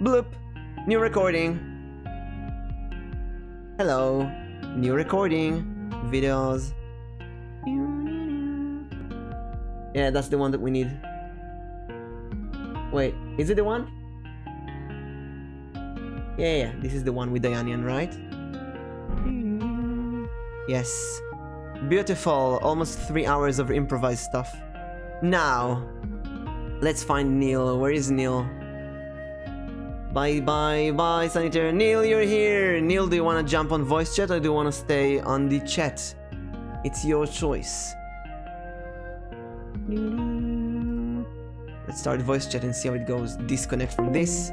Bloop. New recording. Hello. New recording. Videos. Yeah, that's the one that we need. Wait, is it the one? Yeah, this is the one with Dianian, right? Yes. Beautiful. Almost 3 hours of improvised stuff. Now, let's find Niel. Where is Niel? Bye, Sanitary. Niel, you're here. Niel, do you want to jump on voice chat or do you want to stay on the chat? It's your choice. Let's start voice chat and see how it goes. Disconnect from this.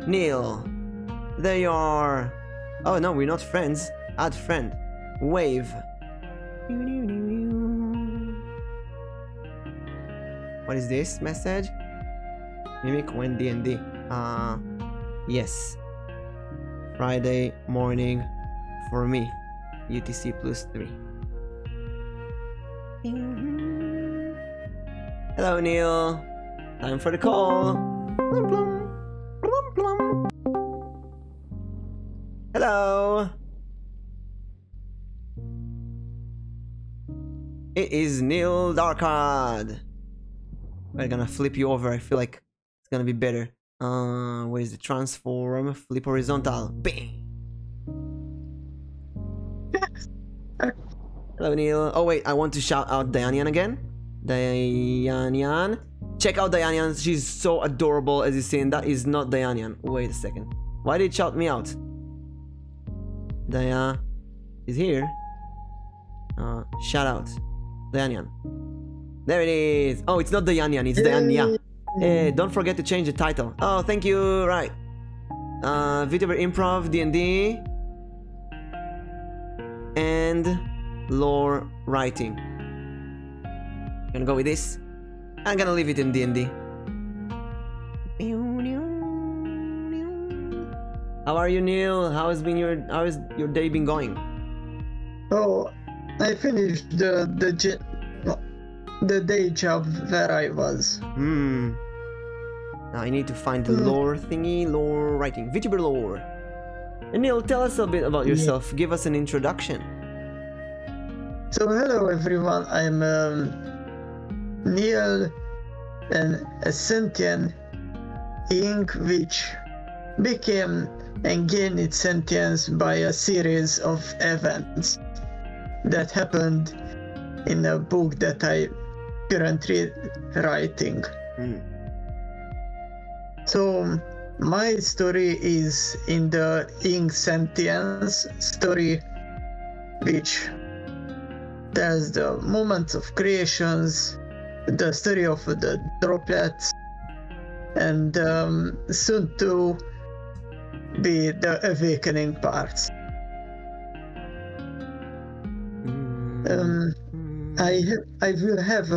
Niel, there you are. Oh no, we're not friends. Add friend. Wave. What is this message? Mimic when D&D. Yes. Friday morning for me. UTC +3. Hello, Niel. Time for the call. Hello. It is Niel Darkard. We're gonna flip you over. I feel like it's gonna be better. Where's the transform? Flip horizontal. Bang. Hello, Niel. Oh wait, I want to shout out Dianian again. Dianian. Check out Dianian. She's so adorable, as you see. And that is not Dianian. Wait a second. Why did it shout me out? Dia is here. Shout out. Dianian. There it is. Oh, it's not Dianian, it's Diania. Don't forget to change the title. Oh, thank you. Right. VTuber Improv, D&D. And lore writing. Gonna go with this. I'm gonna leave it in D&D. How are you, Niel? How's your day been going? Oh, I finished the day job where I was. Now I need to find the lore thingy, lore writing, VTuber lore. And Niel, tell us a bit about yourself. Give us an introduction. So hello everyone, I'm Niel, a sentient ink which became and gained its sentience by a series of events that happened in a book that I currently writing. So my story is in the ink sentience story, which tells the moments of creations, the story of the droplets, and soon to be the awakening parts. I will have,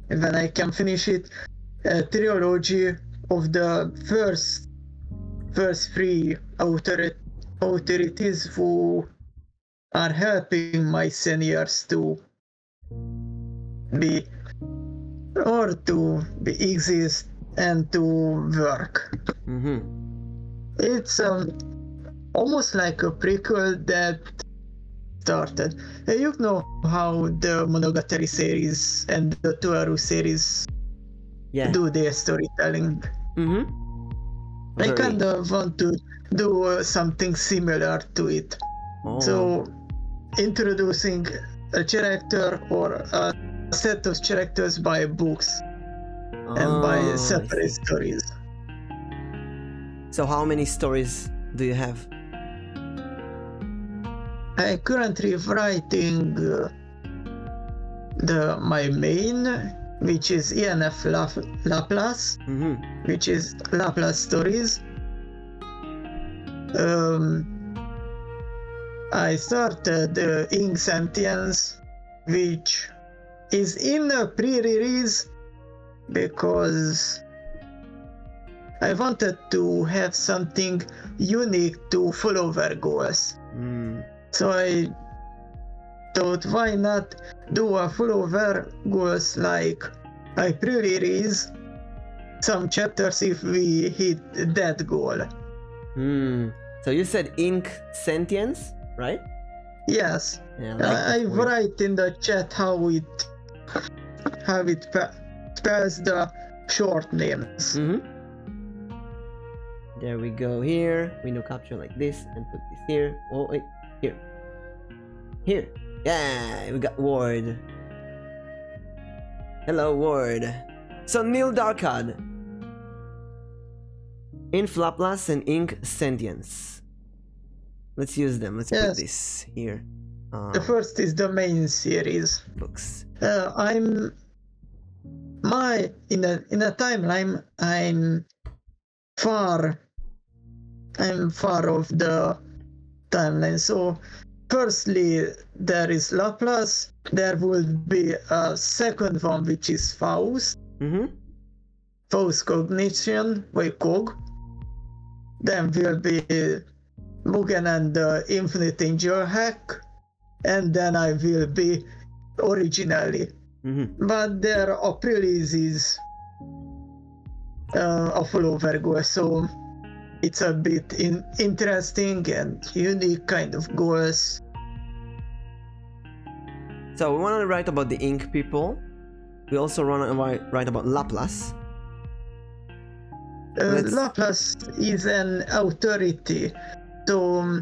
when I can finish it, a trilogy of the first 3 authorities who are helping my seniors to exist and to work. It's almost like a prequel that started. You know how the Monogatari series and the Toaru series do their storytelling. I kind of want to do something similar to it. So introducing a character or a set of characters by books and by separate stories. So how many stories do you have? I'm currently writing my main, which is ENF Laplace, which is Laplace Stories. I started Ink Sentience, which is in a pre-release because I wanted to have something unique to follower goals. So I thought, why not do a follower goals like I pre-release some chapters if we hit that goal. So you said ink sentience, right? Yes. Yeah, I write in the chat how it spells the short names. There we go. Here window capture like this and put this here. Oh wait, here. Yeah, we got word. Hello, word. So Niel Darkad. Inf Laplace and ink sentience. Let's use them. Let's put this here. The first is the main series. Books. In a timeline. I'm far of the timeline. So firstly, there is Laplace. There will be a second one, which is Faust. Faust Cognition, by Cog. Then will be Mugen and the Infinite Angel Hack. And then I will be originally. But their Aprilis is a follower goal, so it's a bit interesting and unique kind of goals. So we want to write about the ink people. We also want to write about Laplace. Laplace is an authority, so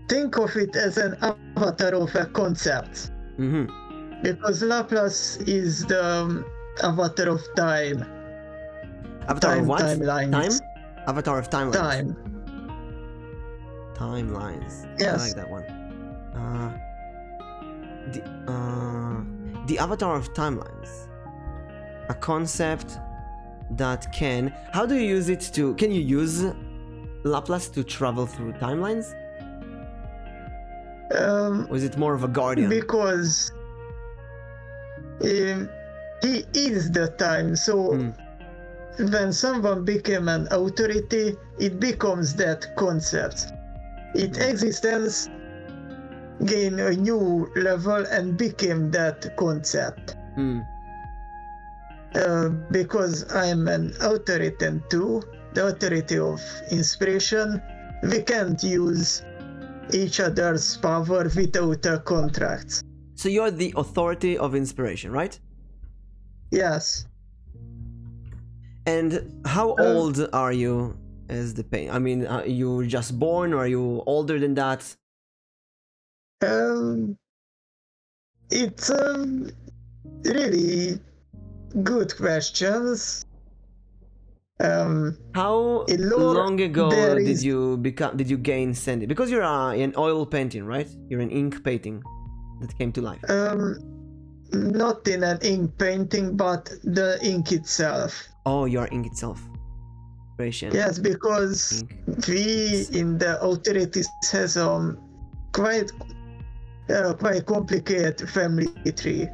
think of it as an avatar of a concept. Because Laplace is the avatar of time. Avatar of what? Timelines. Time? Avatar of timelines. Time. Timelines. Yes. I like that one. The avatar of timelines. A concept that can... How do you use it to... Can you use Laplace to travel through timelines? Or is it more of a guardian? Because he is the time, so when someone became an authority, it becomes that concept. Its existence gained a new level and became that concept. Because I'm an authority too, the authority of inspiration, we can't use each other's power without a contract. So you're the authority of inspiration, right? Yes. And how old are you as the pain? I mean, are you just born, or are you older than that? It's really good questions. How long ago did you gain sentient? Because you're an oil painting, right? You're an ink painting that came to life. Not in an ink painting, but the ink itself. Oh, your ink itself. Inspiration. Yes, because we in the authorities has quite complicated family tree.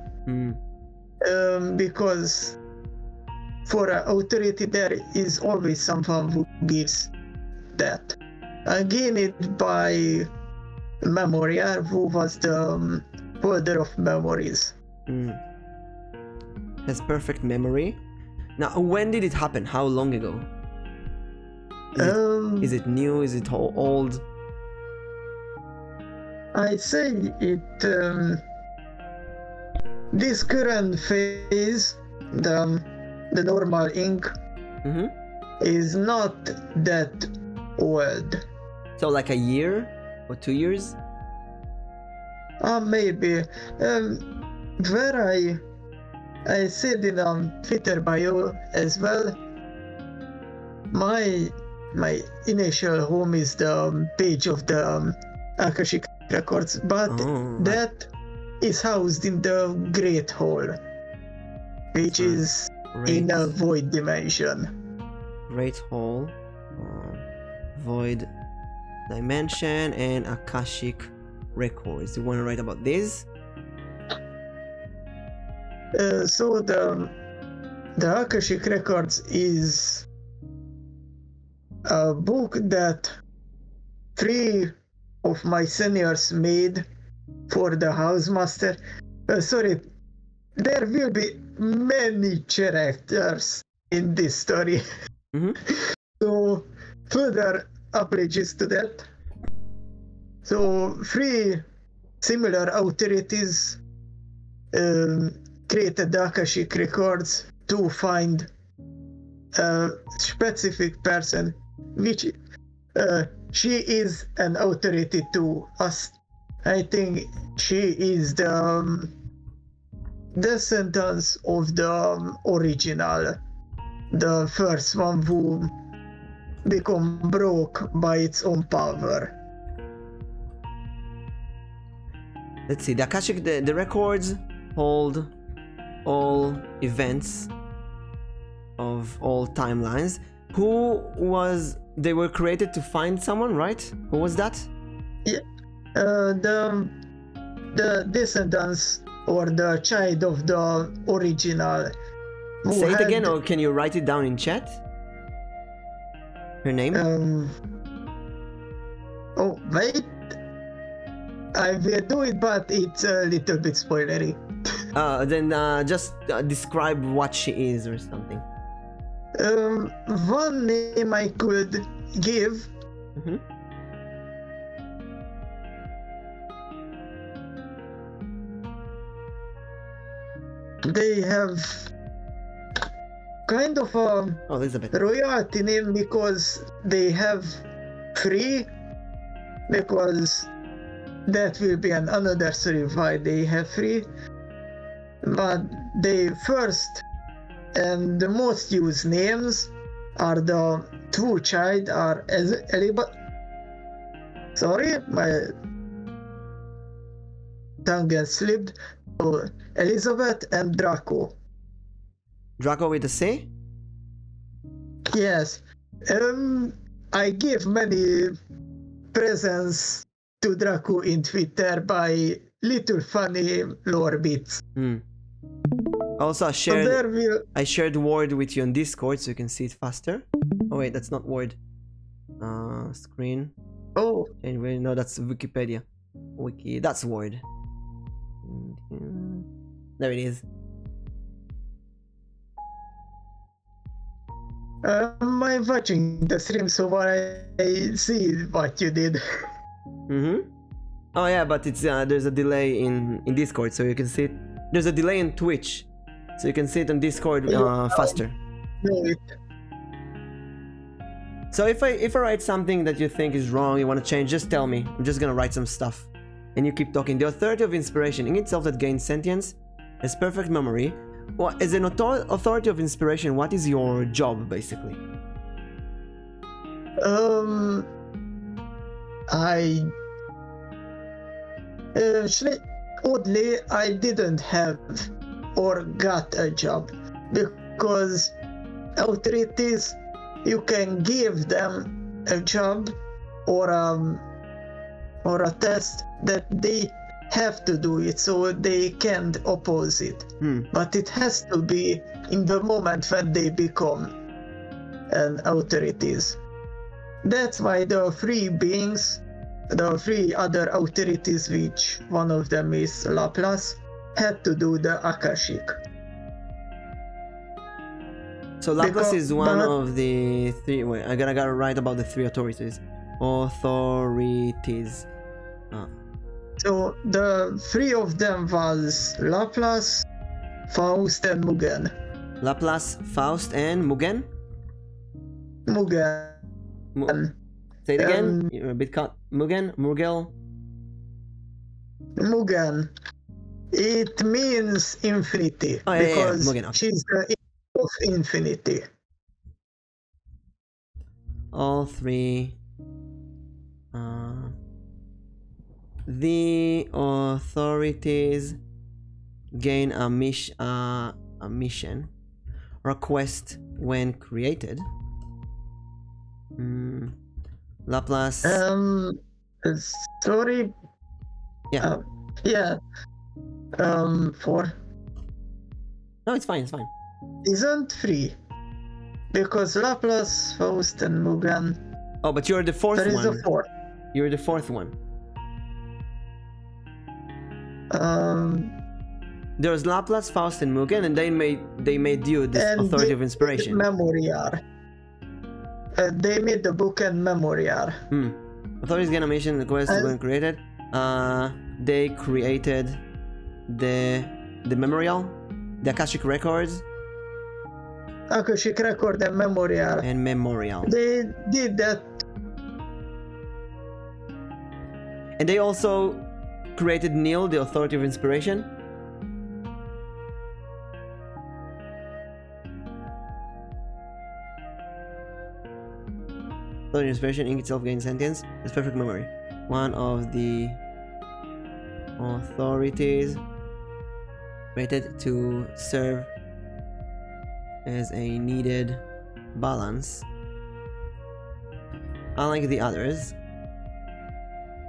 Because for an authority there is always someone who gives that. I gained it by Memoria, who was the holder of memories. Has perfect memory. Now, when did it happen? How long ago? Is it new? Is it old? I say it. This current phase, the normal ink, is not that old. So like a year or 2 years? Maybe. Where I said in Twitter bio as well, my initial home is the page of the Akashic Records, but that is housed in the Great Hall, which is in a void dimension. Great Hall, void dimension, and Akashic Records. You want to write about this? So the Akashic Records is a book that 3 of my seniors made for the Housemaster. Sorry, there will be many characters in this story. So further apologies to that. So 3 similar authorities created the Akashic Records to find a specific person, which she is an authority to us. I think she is the descendants of the original, the first one who become broke by its own power. Let's see, the Akashic, the records hold all events of all timelines. They were created to find someone, right? Who was that? Yeah, the descendants or the child of the original. Say it again, or can you write it down in chat? Her name? Oh, wait. I will do it, but it's a little bit spoilery. Then just describe what she is or something. One name I could give. They have kind of a Elizabeth. royalty name because they have 3, because that will be another story why they have 3. But they first and the most used names are the 2 child are sorry, my tongue gets slipped. So Elizabeth and Draco. Draco with a C? Yes. I give many presents to Draco in Twitter by little funny lore bits. Also, I shared Word with you on Discord so you can see it faster. Oh wait, that's not Word. Screen. Oh. Anyway, no, that's Wikipedia. That's Word. There it is. I'm watching the stream, so I see what you did. Oh yeah, but it's there's a delay in Discord, so you can see it. There's a delay in Twitch, so you can see it on Discord faster. No, So if I write something that you think is wrong, you want to change, just tell me. I'm just gonna write some stuff, and you keep talking. The authority of inspiration in itself that gains sentience, has perfect memory. Well, as an authority of inspiration, what is your job basically? Oddly, I didn't have or got a job, because authorities, you can give them a job or a test that they have to do it, so they can't oppose it. But it has to be in the moment when they become an authorities. That's why the 3 beings, the 3 other authorities, which one of them is Laplace, had to do the Akashic. So Laplace is one of the 3. Wait, I gotta write about the 3 authorities. So the 3 of them was Laplace, Faust, and Mugen. Laplace, Faust, and Mugen? Mugen. Say it again. You're a bit cut. Mugen? Murgel? Mugen. It means infinity. Oh, yeah, because Mugen, okay. She's the of infinity. All 3. The authorities gain a mission or a quest when created. Laplace. Sorry. Yeah. 4. No, it's fine. It's fine. Isn't 3? Because Laplace, Faust, and Mugen. Oh, but you're the 4th one. There is a 4th. You're the 4th one. There's Laplace, Faust, and Mugen, and they made you this and authority of inspiration. Memoir. They made the book and Memoir. Authorities gain a mission. The quest when created. They created the memorial, the Akashic Records. Akashic Record and Memorial. And Memorial. They did that. And they also created Niel, the authority of inspiration. Authority of inspiration, ink itself gains sentience. It's perfect memory. One of the authorities rated to serve as a needed balance. Unlike the others,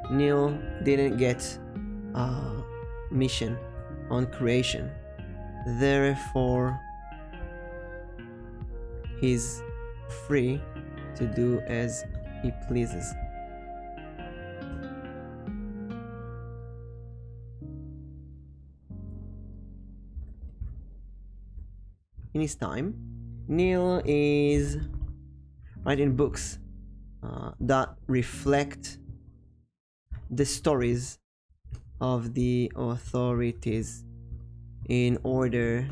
Niel didn't get a mission on creation. Therefore, he's free to do as he pleases. In his time, Niel is writing books that reflect the stories of the authorities in order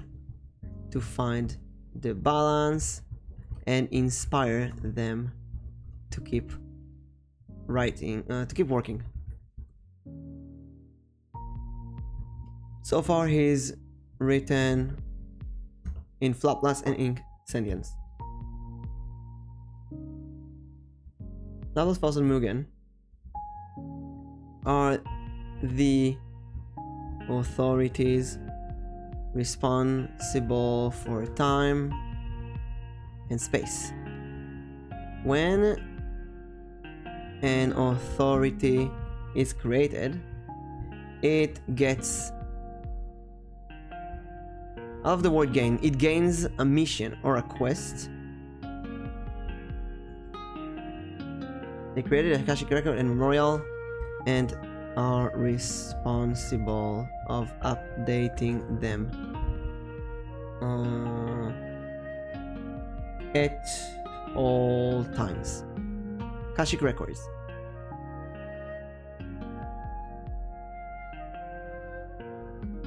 to find the balance and inspire them to keep writing, to keep working. So far he's written in Laplace and ink sentience. Laplace, Faust, and Mugen are the authorities responsible for time and space. When an authority is created, it gets, of the word gain, it gains a mission or a quest. They created a Akashic Record and Memorial and are responsible of updating them at all times. Akashic Records.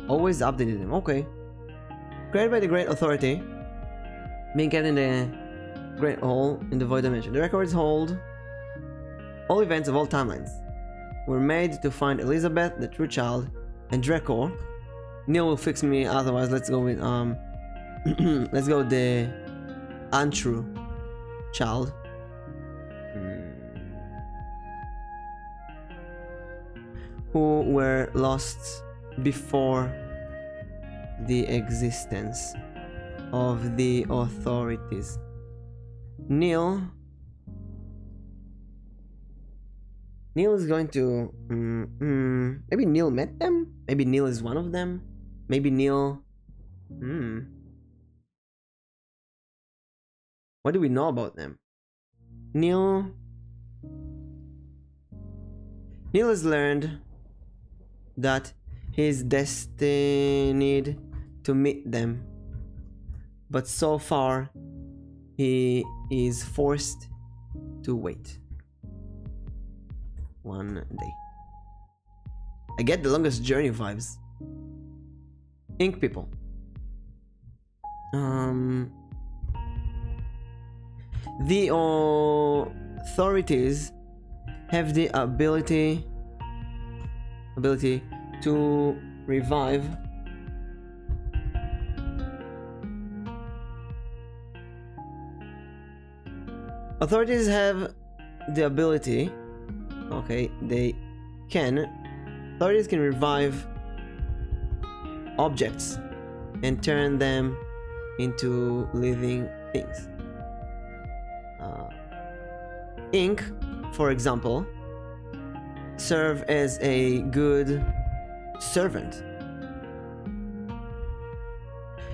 Always updating them. Okay. Created by the Great Authority, being kept in the Great Hall in the Void Dimension. The records hold all events of all timelines. Were made to find Elizabeth, the true child, and Draco. Niel will fix me otherwise. Let's go with let's go with the untrue child. Who were lost before the existence of the authorities. Niel is going to maybe Niel met them? Maybe Niel is one of them? Maybe Niel what do we know about them? Niel has learned that he's destined to meet them, but so far he is forced to wait one day. I get the longest journey vibes. Ink people. The authorities have the ability to revive authorities have the ability, okay, authorities can revive objects and turn them into living things. Ink, for example, serve as a good servant.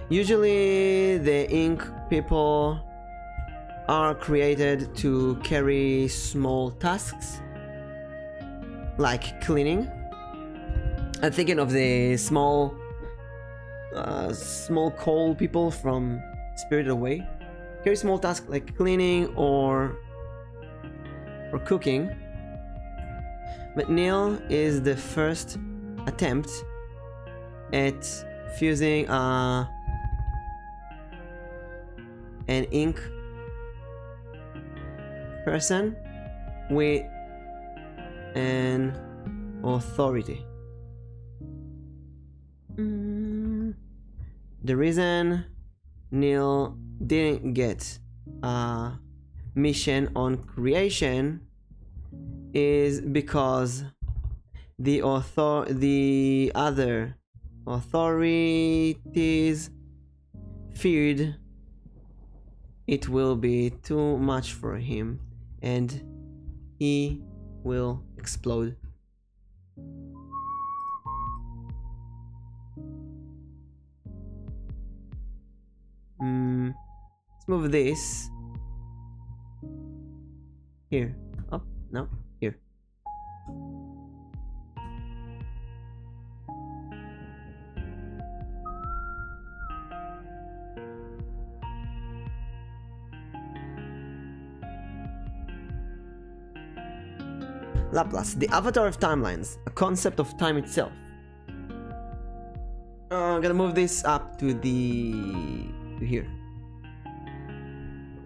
Usually the ink people are created to carry small tasks like cleaning. I'm thinking of the small small coal people from Spirited Away. Carry small tasks like cleaning or cooking. But Niel is the first attempt at fusing an ink person with an authority. The reason Niel didn't get a mission on creation is because the other authorities feared it will be too much for him and he will explode. Let's move this here. Oh, no, here. Laplace, the avatar of timelines, a concept of time itself. I'm gonna move this up to here.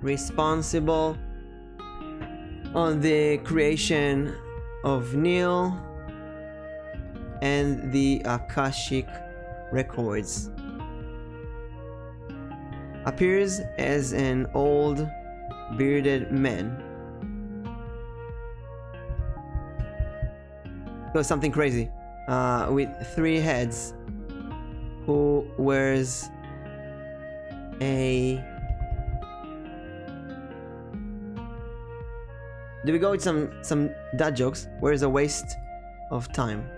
Responsible on the creation of Niel and the Akashic Records. Appears as an old bearded man. So something crazy. With 3 heads, who wears a... Do we go with some dad jokes? Where's a waste of time?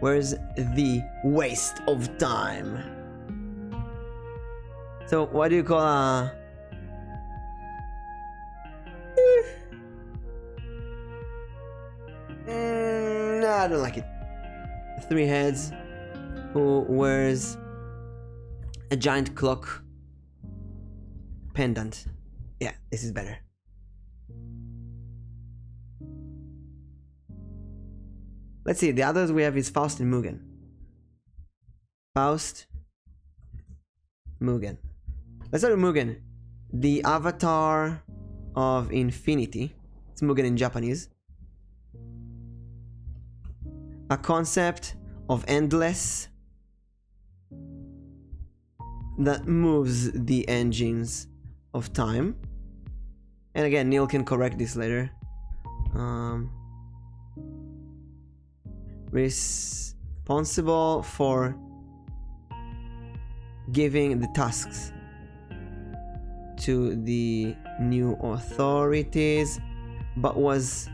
Where's the waste of time? So what do you call a... No, I don't like it. 3 heads, who wears a giant clock pendant. Yeah, this is better. Let's see, the others we have is Faust and Mugen. Faust, Mugen. Let's start with Mugen. The avatar of infinity. It's Mugen in Japanese. A concept of endless that moves the engines of time. And again, Niel can correct this later. Responsible for giving the tasks to the new authorities, but was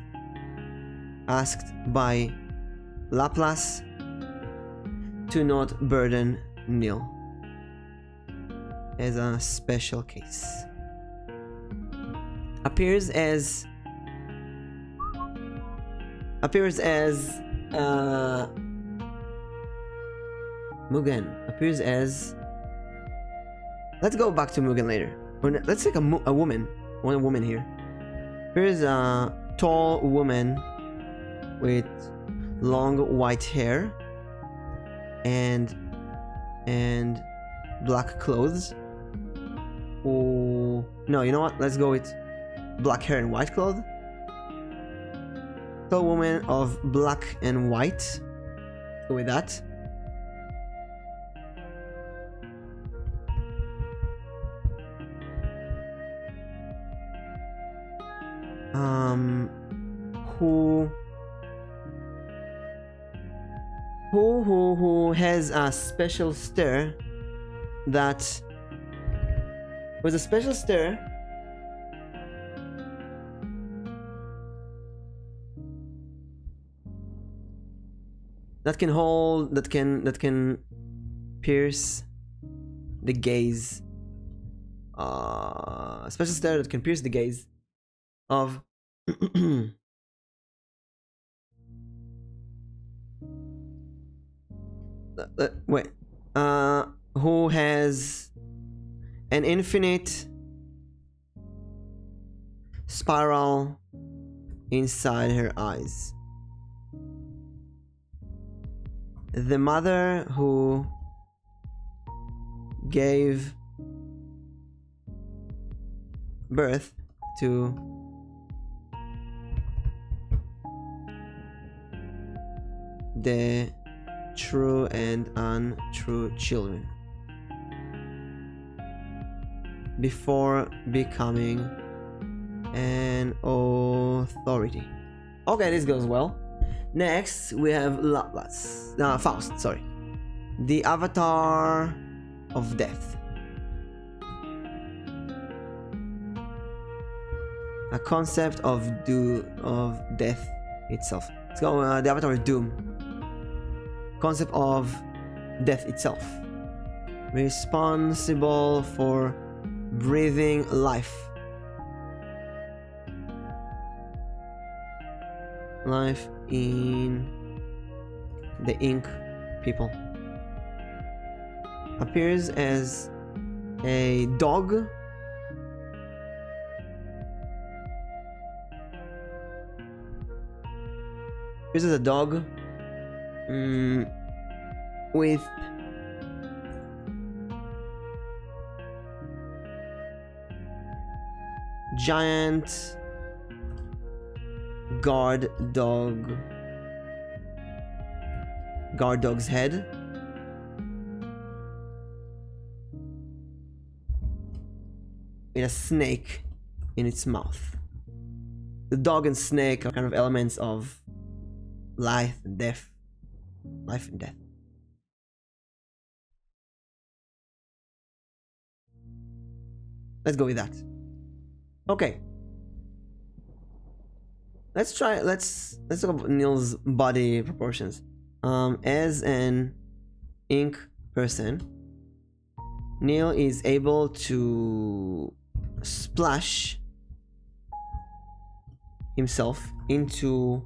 asked by Laplace to not burden Niel as a special case. Appears as Mugen. Appears as... Let's go back to Mugen later. Let's take a woman. One woman here. Here's a tall woman with long white hair and black clothes. Oh no, you know what? Let's go with black hair and white clothes. Tall woman of black and white. Let's go with that. Who has a special stare that was a special stare that can hold, that can pierce the gaze. A special stare that can pierce the gaze of wait. Who has an infinite spiral inside her eyes. The mother who gave birth to the true and untrue children before becoming an authority. Okay, this goes well. Next we have Faust, sorry. The avatar of death. A concept of death itself. Let's go, the avatar of doom. Concept of death itself. Responsible for breathing life. Life in the ink people. Appears as a dog. This is a dog with giant guard dog's head. With a snake in its mouth. The dog and snake are kind of elements of life and death. Life and death. Let's go with that. Okay. Let's talk about Niel's body proportions. As an ink person, Niel is able to splash himself into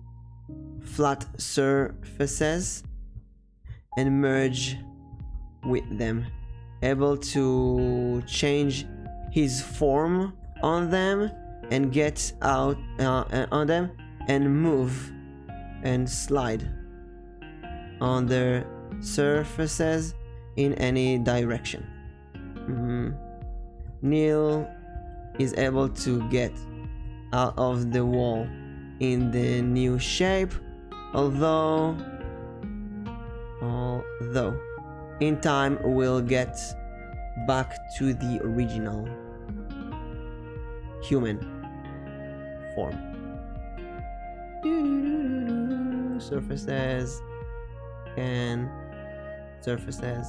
flat surfaces and merge with them, able to change his form on them and get out on them and move and slide on their surfaces in any direction. Niel is able to get out of the wall in the new shape, although in time we'll get back to the original human form. Surfaces and surfaces.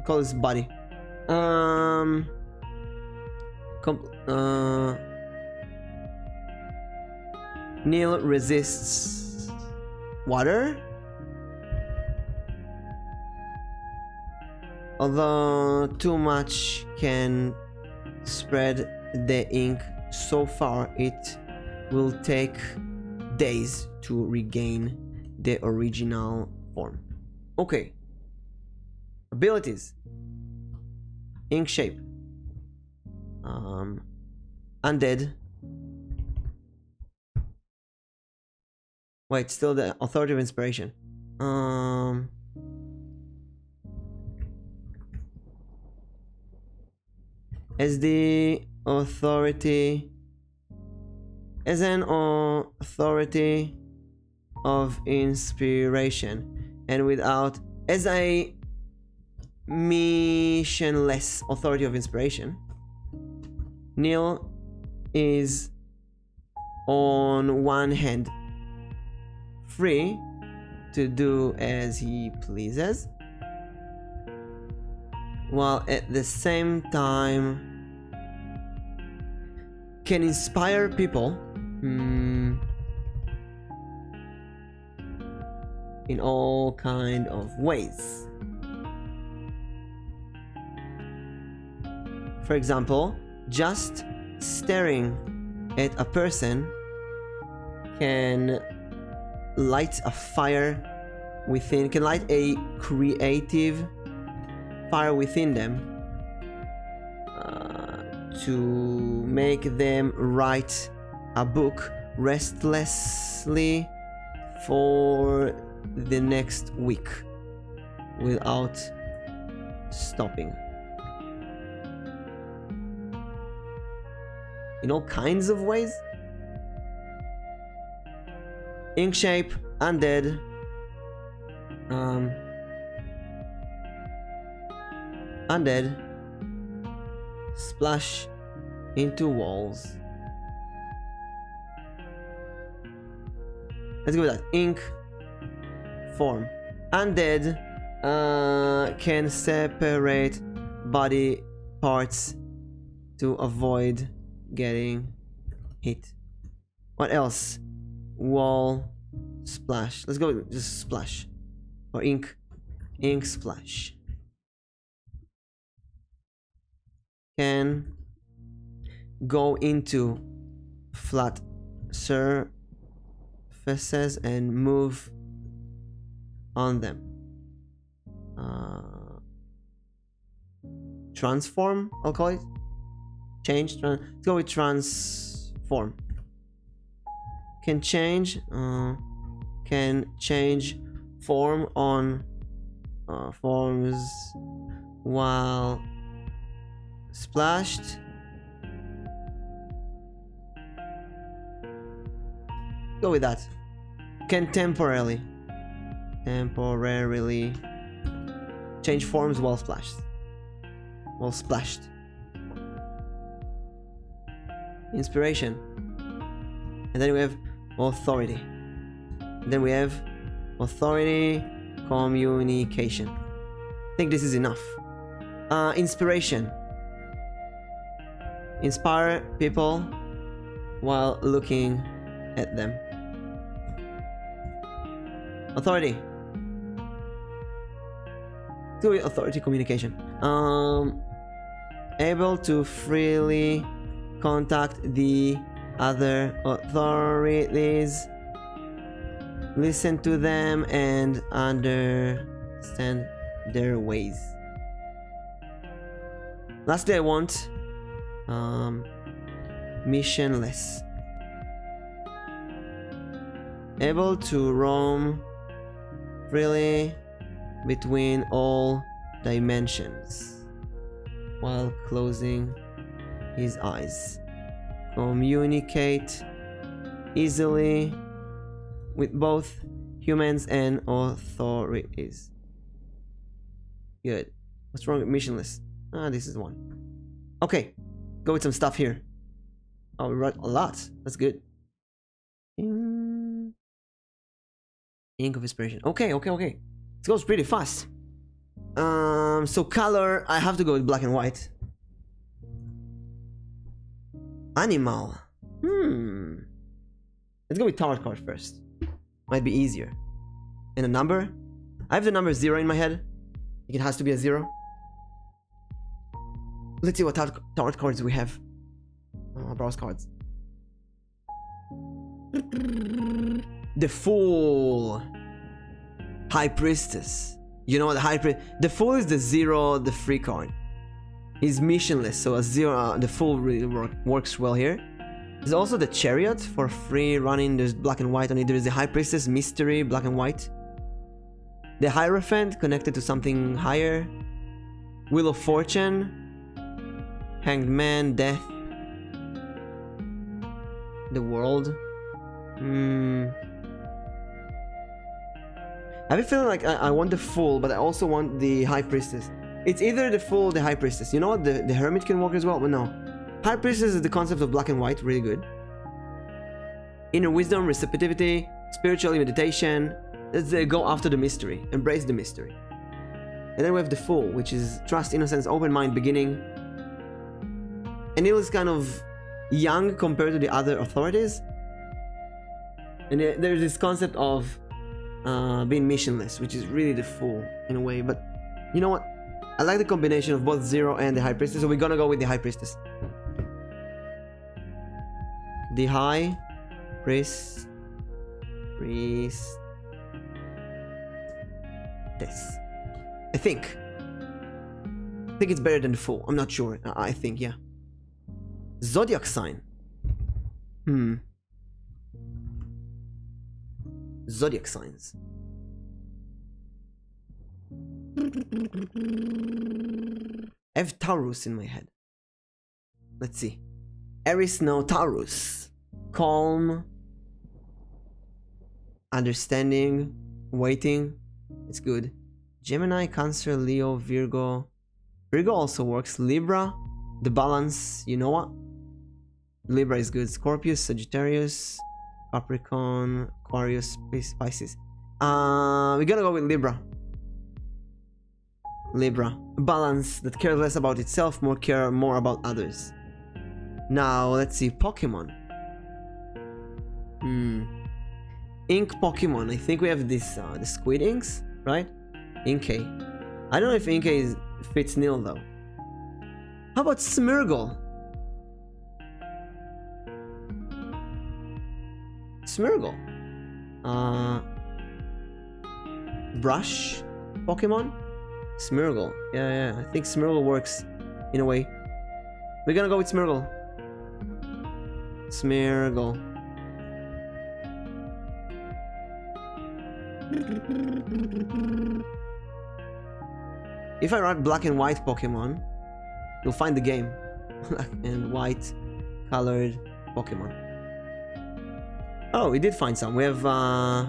Call this body. Niel resists water, although too much can spread the ink so far it will take days to regain the original form. Okay. Abilities. Ink shape. Undead. Wait, still the authority of inspiration. As the authority, as an authority of inspiration, and without, as a missionless authority of inspiration, Niel is on one hand free to do as he pleases, while at the same time can inspire people in all kind of ways. For example, just staring at a person can light a fire within, can light a creative fire within them to make them write a book restlessly for the next week without stopping. In all kinds of ways. Ink shape, undead. Undead. Splash into walls. Let's go with that. Ink. Form. Undead can separate body parts to avoid getting hit. What else? Wall. Splash. Let's go with just splash. Or ink. Ink splash. Can go into flat surfaces and move on them. Transform, I'll call it. Change. Let's go with transform. Can change. Can change form on forms while splashed. Go with that. Can temporarily change forms while splashed. Inspiration. And then we have authority. And then we have authority, communication. I think this is enough. Inspiration. Inspire people while looking at them. Authority. Do it. Authority, communication. Able to freely contact the other authorities, listen to them and understand their ways. Lastly, I want missionless. Able to roam freely between all dimensions while closing his eyes. Communicate easily with both humans and authorities. Good. What's wrong with missionless? This is one. Okay, go with some stuff here. Oh, we wrote a lot. That's good. Ink of inspiration. Okay. It goes pretty fast. So color, I have to go with black and white. Animal. Let's go with tarot card first. Might be easier. And a number. I have the number 0 in my head. It has to be a 0. Let's see what tarot cards we have. Browse cards. The Fool. High Priestess. You know what the High Priest... The Fool is the 0, the free card. He's missionless, so a 0, the Fool really works well here. There's also the Chariot for free running. There's black and white on it. There's the High Priestess, Mystery, black and white. The Hierophant, connected to something higher. Wheel of Fortune. Hanged Man, Death. The World. I have a feeling like I want the Fool, but I also want the High Priestess. It's either the Fool or the High Priestess. You know what? The Hermit can work as well, but no. High Priestess is the concept of black and white, really good. Inner wisdom, receptivity, spiritual meditation. Let's go after the mystery. Embrace the mystery. And then we have the Fool, which is trust, innocence, open mind, beginning. And Niel is kind of young compared to the other authorities. And there's this concept of being missionless, which is really the Fool in a way. But you know what? I like the combination of both Zero and the High Priestess, so we're gonna go with the High Priestess. The High Priestess. I think it's better than the Fool. I'm not sure. I think, yeah. Zodiac Sign. Zodiac Signs. I have Taurus in my head. Let's see. Aries, no, Taurus. Calm. Understanding. Waiting. It's good. Gemini, Cancer, Leo, Virgo. Virgo also works. Libra. The balance. You know what? Libra is good. Scorpio, Sagittarius, Capricorn, Aquarius, Pisces. We're gonna go with Libra. Libra. Balance that cares less about itself, more about others. Now, let's see. Pokemon. Ink Pokemon. I think we have this, the Squid Inks, right? Inkay. I don't know if Inkay fits Niel, though. How about Smeargle? Smeargle. Brush Pokemon? Smeargle. Yeah, I think Smeargle works in a way. We're gonna go with Smeargle. Smeargle. If I write black and white Pokemon, you'll find the game. Black and white colored Pokemon. Oh, we did find some. We have oh,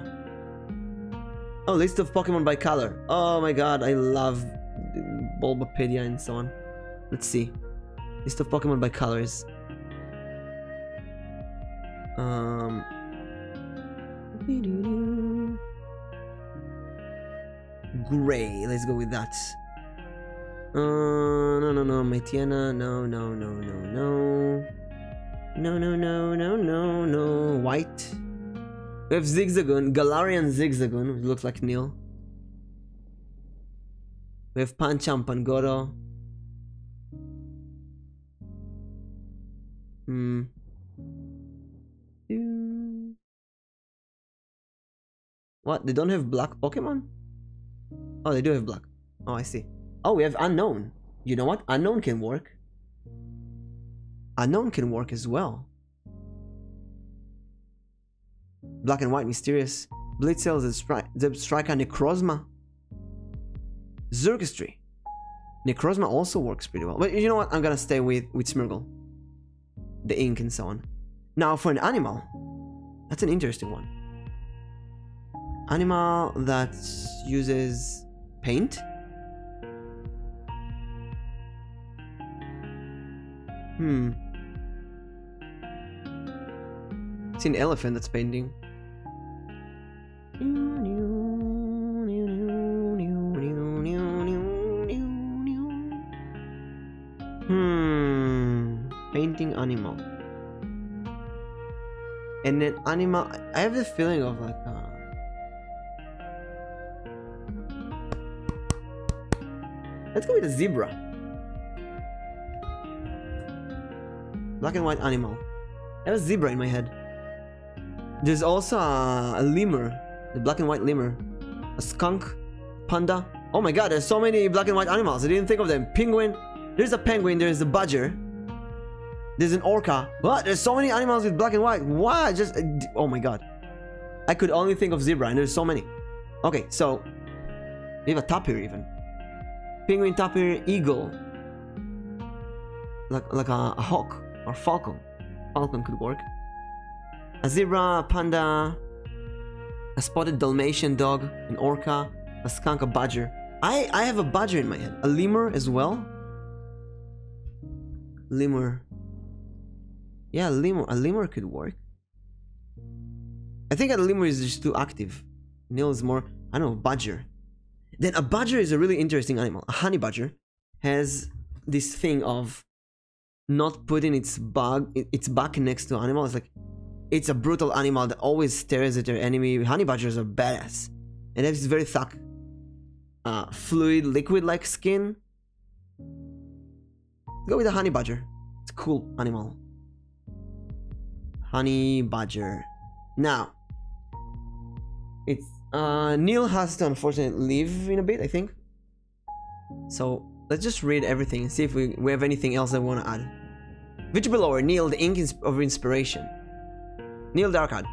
list of Pokemon by color. Oh my god, I love Bulbapedia and so on. Let's see. List of Pokemon by colors. Gray. Let's go with that. No, Metiana. No. White. We have Zigzagoon, Galarian Zigzagoon, which looks like Niel. We have Pancham, Pangoro. What? They don't have black Pokemon? Oh, they do have black. Oh, I see. Oh, we have Unknown. You know what? Unknown can work. Unknown can work as well. Black and White, Mysterious. Blitzel, Zebstrika, Necrozma. Zergastry. Necrozma also works pretty well. But you know what? I'm gonna stay with Smeargle. The ink and so on. Now for an animal. That's an interesting one. Animal that uses paint. It's an elephant that's painting. Painting animal. And then animal, I have the feeling of like let's go with a zebra. Black and white animal. I have a zebra in my head. There's also a lemur, the black and white lemur, a skunk, panda. Oh my god, there's so many black and white animals. I didn't think of them. Penguin. There's a penguin. There's a badger. There's an orca. What? There's so many animals with black and white. What? Just oh my god. I could only think of zebra, and there's so many. Okay, so we have a tapir even. Penguin, tapir, eagle. Like a hawk or falcon. Falcon could work. A zebra, a panda, a spotted Dalmatian dog, an orca, a skunk, a badger. I have a badger in my head. A lemur as well. Lemur. Yeah, a lemur could work. I think a lemur is just too active. Niel is more, I don't know, badger. Then a badger is a really interesting animal. A honey badger has this thing of not putting its back next to animals. Like, it's a brutal animal that always stares at their enemy. Honey badgers are badass. And they have this very thick, fluid, liquid-like skin Go with the honey badger. It's a cool animal. Honey badger. Now, it's Niel has to unfortunately leave in a bit, I think. So let's just read everything and see if we have anything else that we want to add. VTuber lore, Niel, the ink of inspiration. Niel Darkad.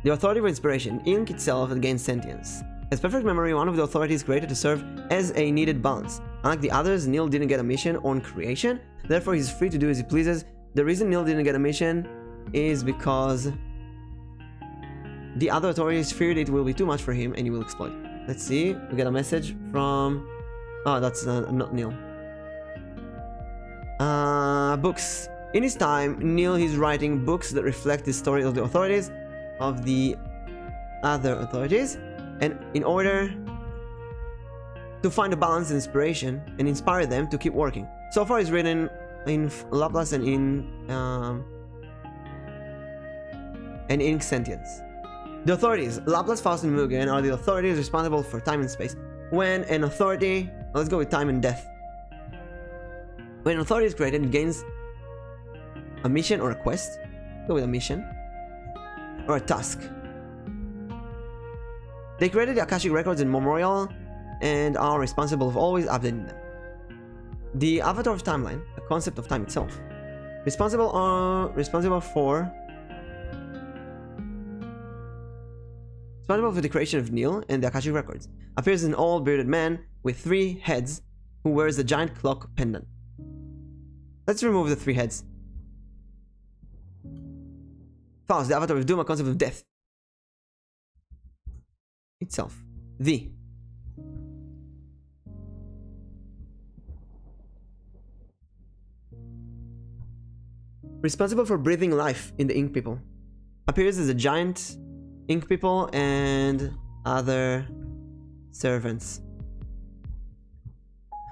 The authority of inspiration. Ink itself gains sentience. As perfect memory, one of the authorities created to serve as a needed balance. Unlike the others, Niel didn't get a mission on creation, therefore he's free to do as he pleases. The reason Niel didn't get a mission is because the other authorities feared it will be too much for him and he will exploit. Let's see, we get a message from... Oh, that's not Niel. Books. In his time, Niel is writing books that reflect the story of the authorities, of the other authorities, and in order to find a balance and inspiration and inspire them to keep working. So far he's written in Laplace and in ink sentience. The authorities, Laplace, Faust, and Mugen, are the authorities responsible for time and space. When an authority, let's go with time and death. When an authority is created, it gains a mission or a quest. Go with a mission. Or a task. They created the Akashic Records and Memorial and are responsible for always updating them. The Avatar of Timeline, a concept of time itself. Responsible for the creation of Niel and the Akashic Records. Appears an old bearded man with 3 heads who wears a giant clock pendant. Let's remove the 3 heads. Faust, the Avatar of Doom, a concept of death itself. The responsible for breathing life in the ink people. Appears as a giant ink people and other servants.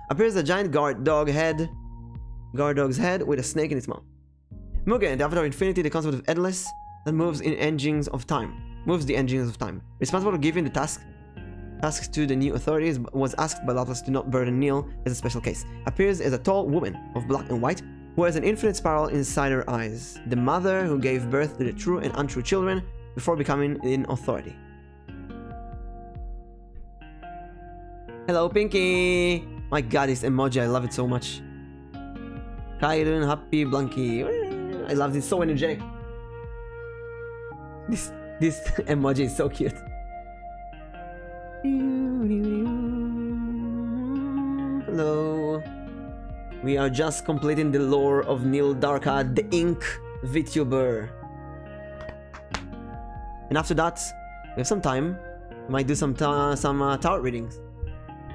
Appears as a giant guard dog's head with a snake in its mouth. Mugen, the Avatar of Infinity, the concept of endless that moves the engines of time. Responsible for giving the tasks to the new authorities, was asked by Laplace to not burden Niel as a special case. Appears as a tall woman of black and white who has an infinite spiral inside her eyes. The mother who gave birth to the true and untrue children before becoming an authority. Hello, Pinky! My god, this emoji, I love it so much. Kairun, happy, Blanky. I love this, so energetic. This emoji is so cute. Hello. We are just completing the lore of Niel Darkad, the ink VTuber. And after that, we have some time. We might do some tarot readings.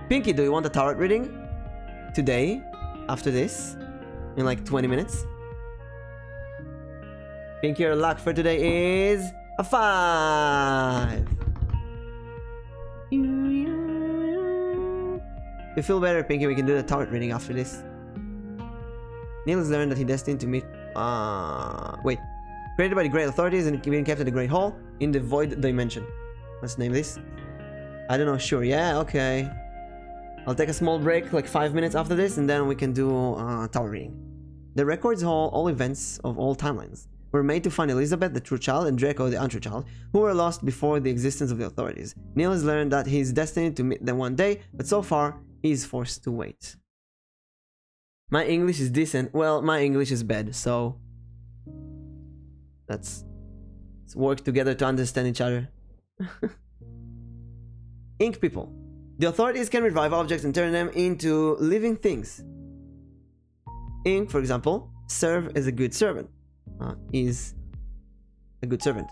Pinky, do you want a tarot reading? Today? After this? In like 20 minutes? Pinky, your luck for today is a 5. You feel better, Pinky? We can do the tarot reading after this. Niel has learned that he's destined to meet... Created by the Great Authorities and being kept at the Great Hall in the Void Dimension. Let's name this. I don't know, sure. Yeah, okay. I'll take a small break, like 5 minutes after this, and then we can do tarot reading. The records all events of all timelines were made to find Elizabeth, the true child, and Draco, the untrue child, who were lost before the existence of the authorities. Niel has learned that he is destined to meet them one day, but so far, he is forced to wait. My English is decent. Well, my English is bad, so... let's work together to understand each other. Ink people. The authorities can revive objects and turn them into living things. Ink, for example, serve as a good servant. Is a good servant.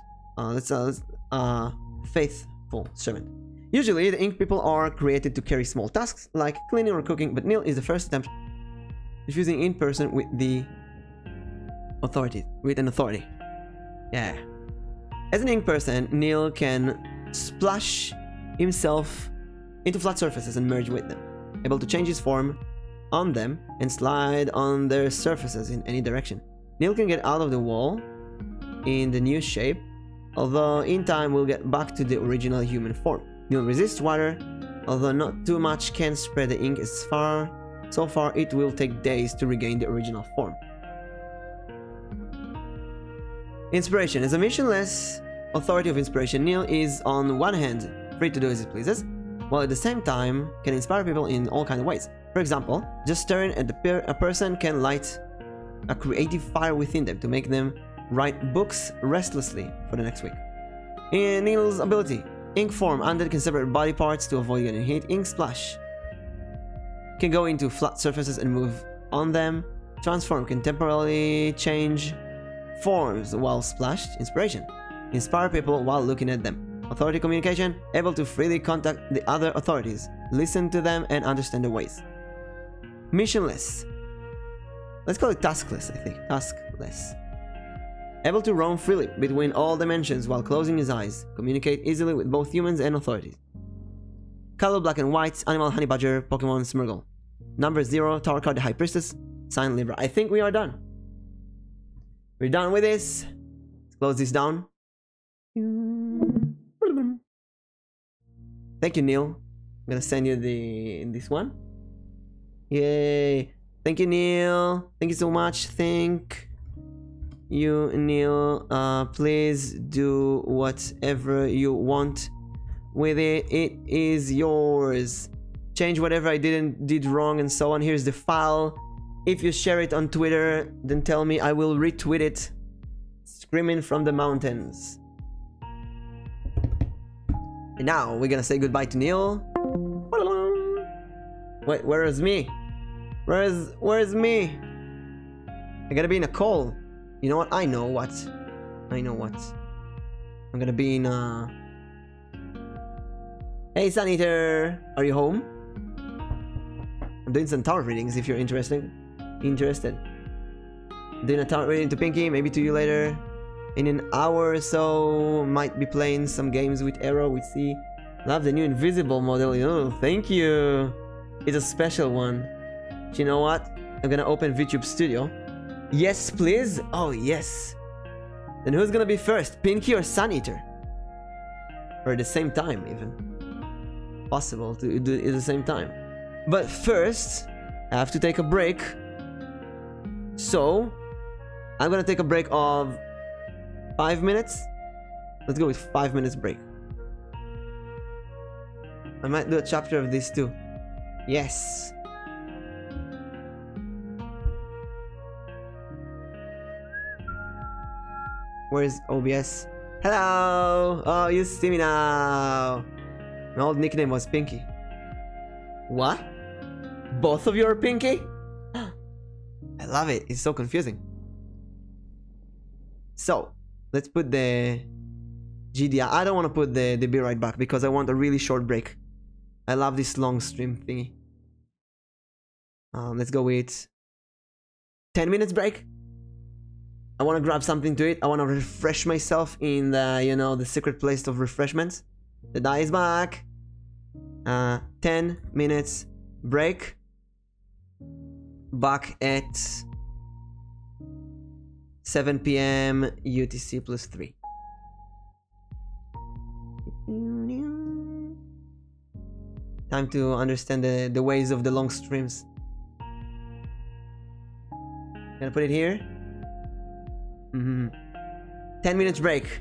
Faithful servant. Usually, the ink people are created to carry small tasks like cleaning or cooking, but Niel is the first attempt fusing in person with the authority, with an authority. Yeah. As an ink person, Niel can splash himself into flat surfaces and merge with them, able to change his form on them and slide on their surfaces in any direction. Niel can get out of the wall in the new shape, although in time we'll get back to the original human form. Niel resists water, although not too much can spread the ink as far So far, it will take days to regain the original form. Inspiration. As a missionless authority of inspiration, Niel is on one hand free to do as he pleases, while at the same time can inspire people in all kinds of ways. For example, just staring at a person can light a creative fire within them to make them write books restlessly for the next week. In Niel's ability, ink form. Undead can separate body parts to avoid getting hit. Ink splash can go into flat surfaces and move on them. Transform can temporarily change forms while splashed. Inspiration. Inspire people while looking at them. Authority communication. Able to freely contact the other authorities, listen to them, and understand their ways. Missionless. Let's call it taskless, I think. Taskless. Able to roam freely between all dimensions while closing his eyes. Communicate easily with both humans and authorities. Color black and white. Animal honey badger. Pokemon Smeargle. Number 0. Tower card the High Priestess. Sign Libra. I think we are done. We're done with this. Let's close this down. Thank you, Niel. I'm gonna send you this one. Yay! Thank you, Niel. Thank you so much. Thank you, Niel. Please do whatever you want with it. It is yours. Change whatever I did wrong and so on. Here's the file. If you share it on Twitter, then tell me. I will retweet it. Screaming from the mountains. And now we're gonna say goodbye to Niel. Wait, where is me? Where's me? I gotta be in a call. You know what? I know what. I'm gonna be in Hey, Sun Eater, are you home? I'm doing some tarot readings if you're interested. I'm doing a tarot reading to Pinky, maybe to you later. In an hour or so, might be playing some games with Arrow. We see. Love the new invisible model. Oh, thank you. It's a special one. Do you know what? I'm gonna open VTube Studio. Yes, please. Oh, yes. Then who's gonna be first? Pinky or Sun Eater? Or at the same time, even. Possible to do it at the same time. But first, I have to take a break. So, I'm gonna take a break of 5 minutes. Let's go with 5 minutes break. I might do a chapter of this too. Yes. Where's OBS? Hello! Oh, you see me now. My old nickname was Pinky. What? Both of you are Pinky? I love it. It's so confusing. So, let's put the GDI. I don't want to put the be right back because I want a really short break. I love this long stream thingy. Let's go with 10 minutes break. I want to grab something to eat. I want to refresh myself in the, you know, the secret place of refreshments. The die is back. 10 minutes break. Back at 7 p.m. UTC plus 3. Time to understand the ways of the long streams. Gonna put it here. 10 minutes break.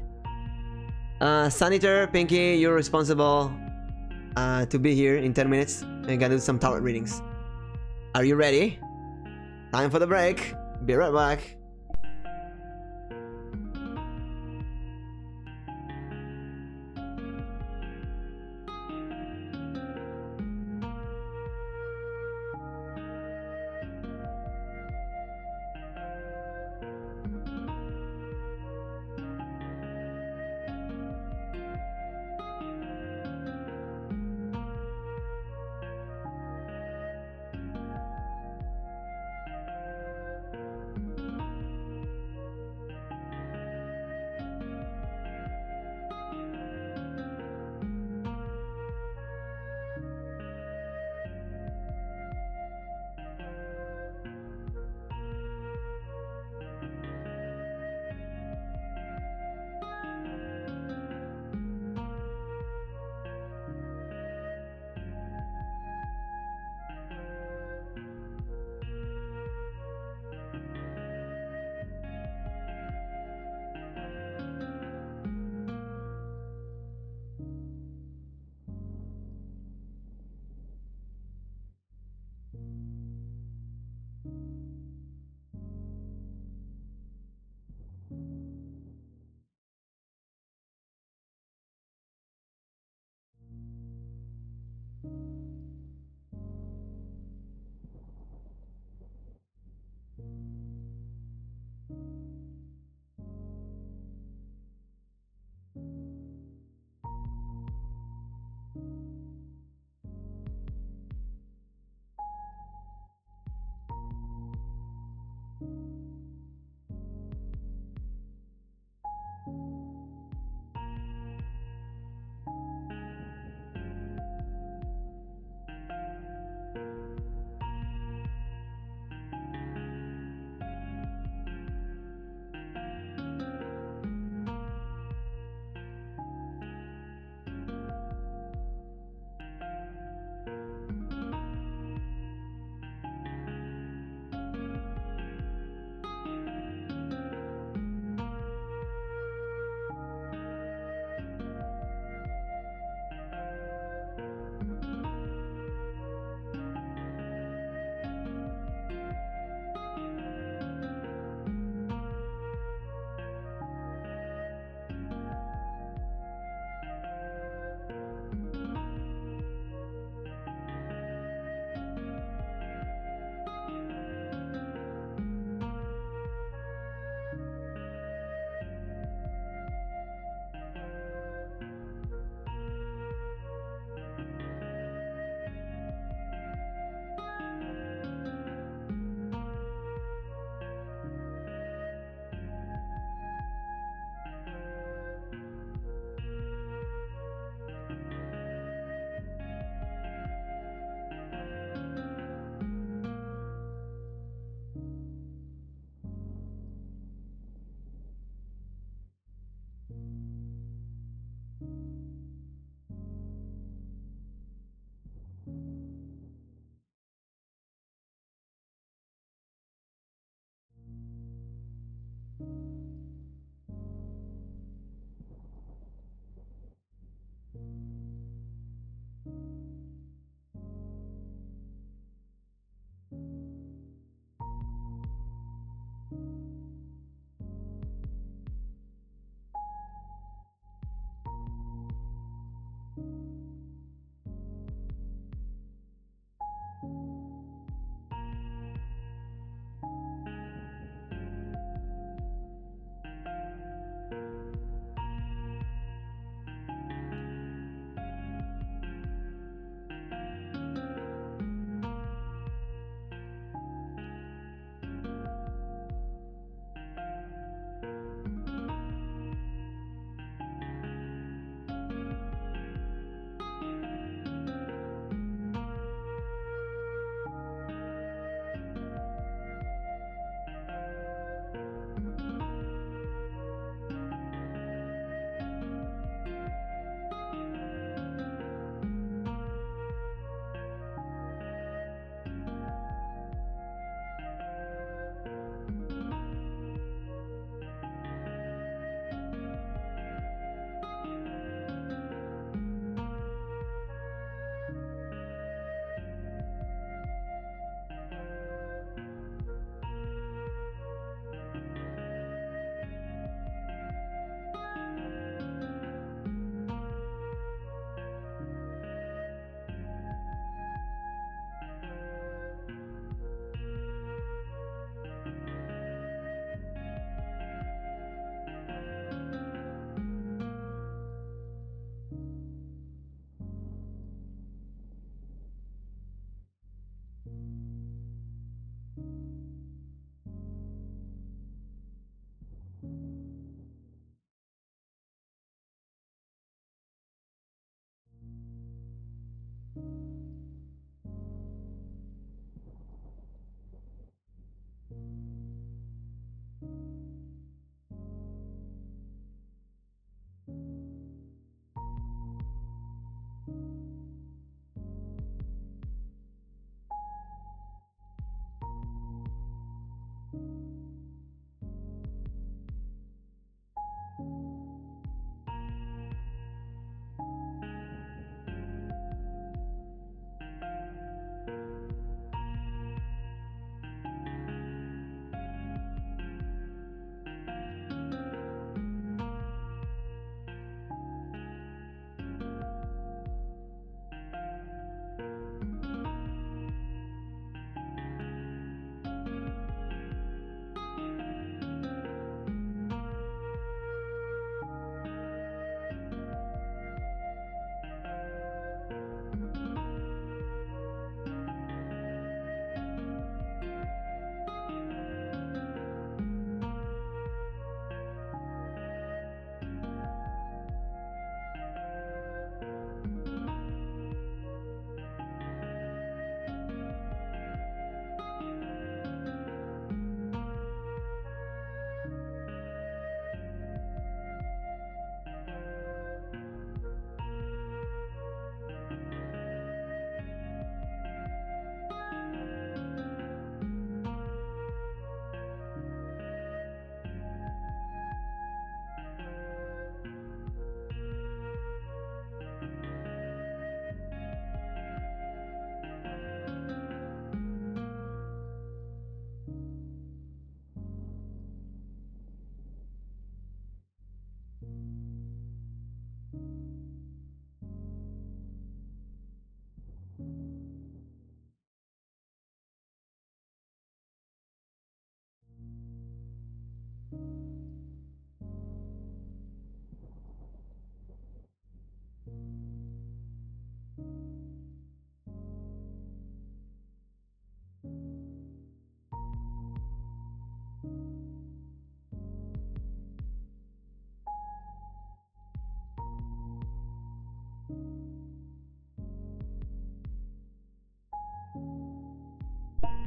Sun Eater, Pinky, you're responsible to be here in 10 minutes. I gotta do some tarot readings. Are you ready? Time for the break. Be right back.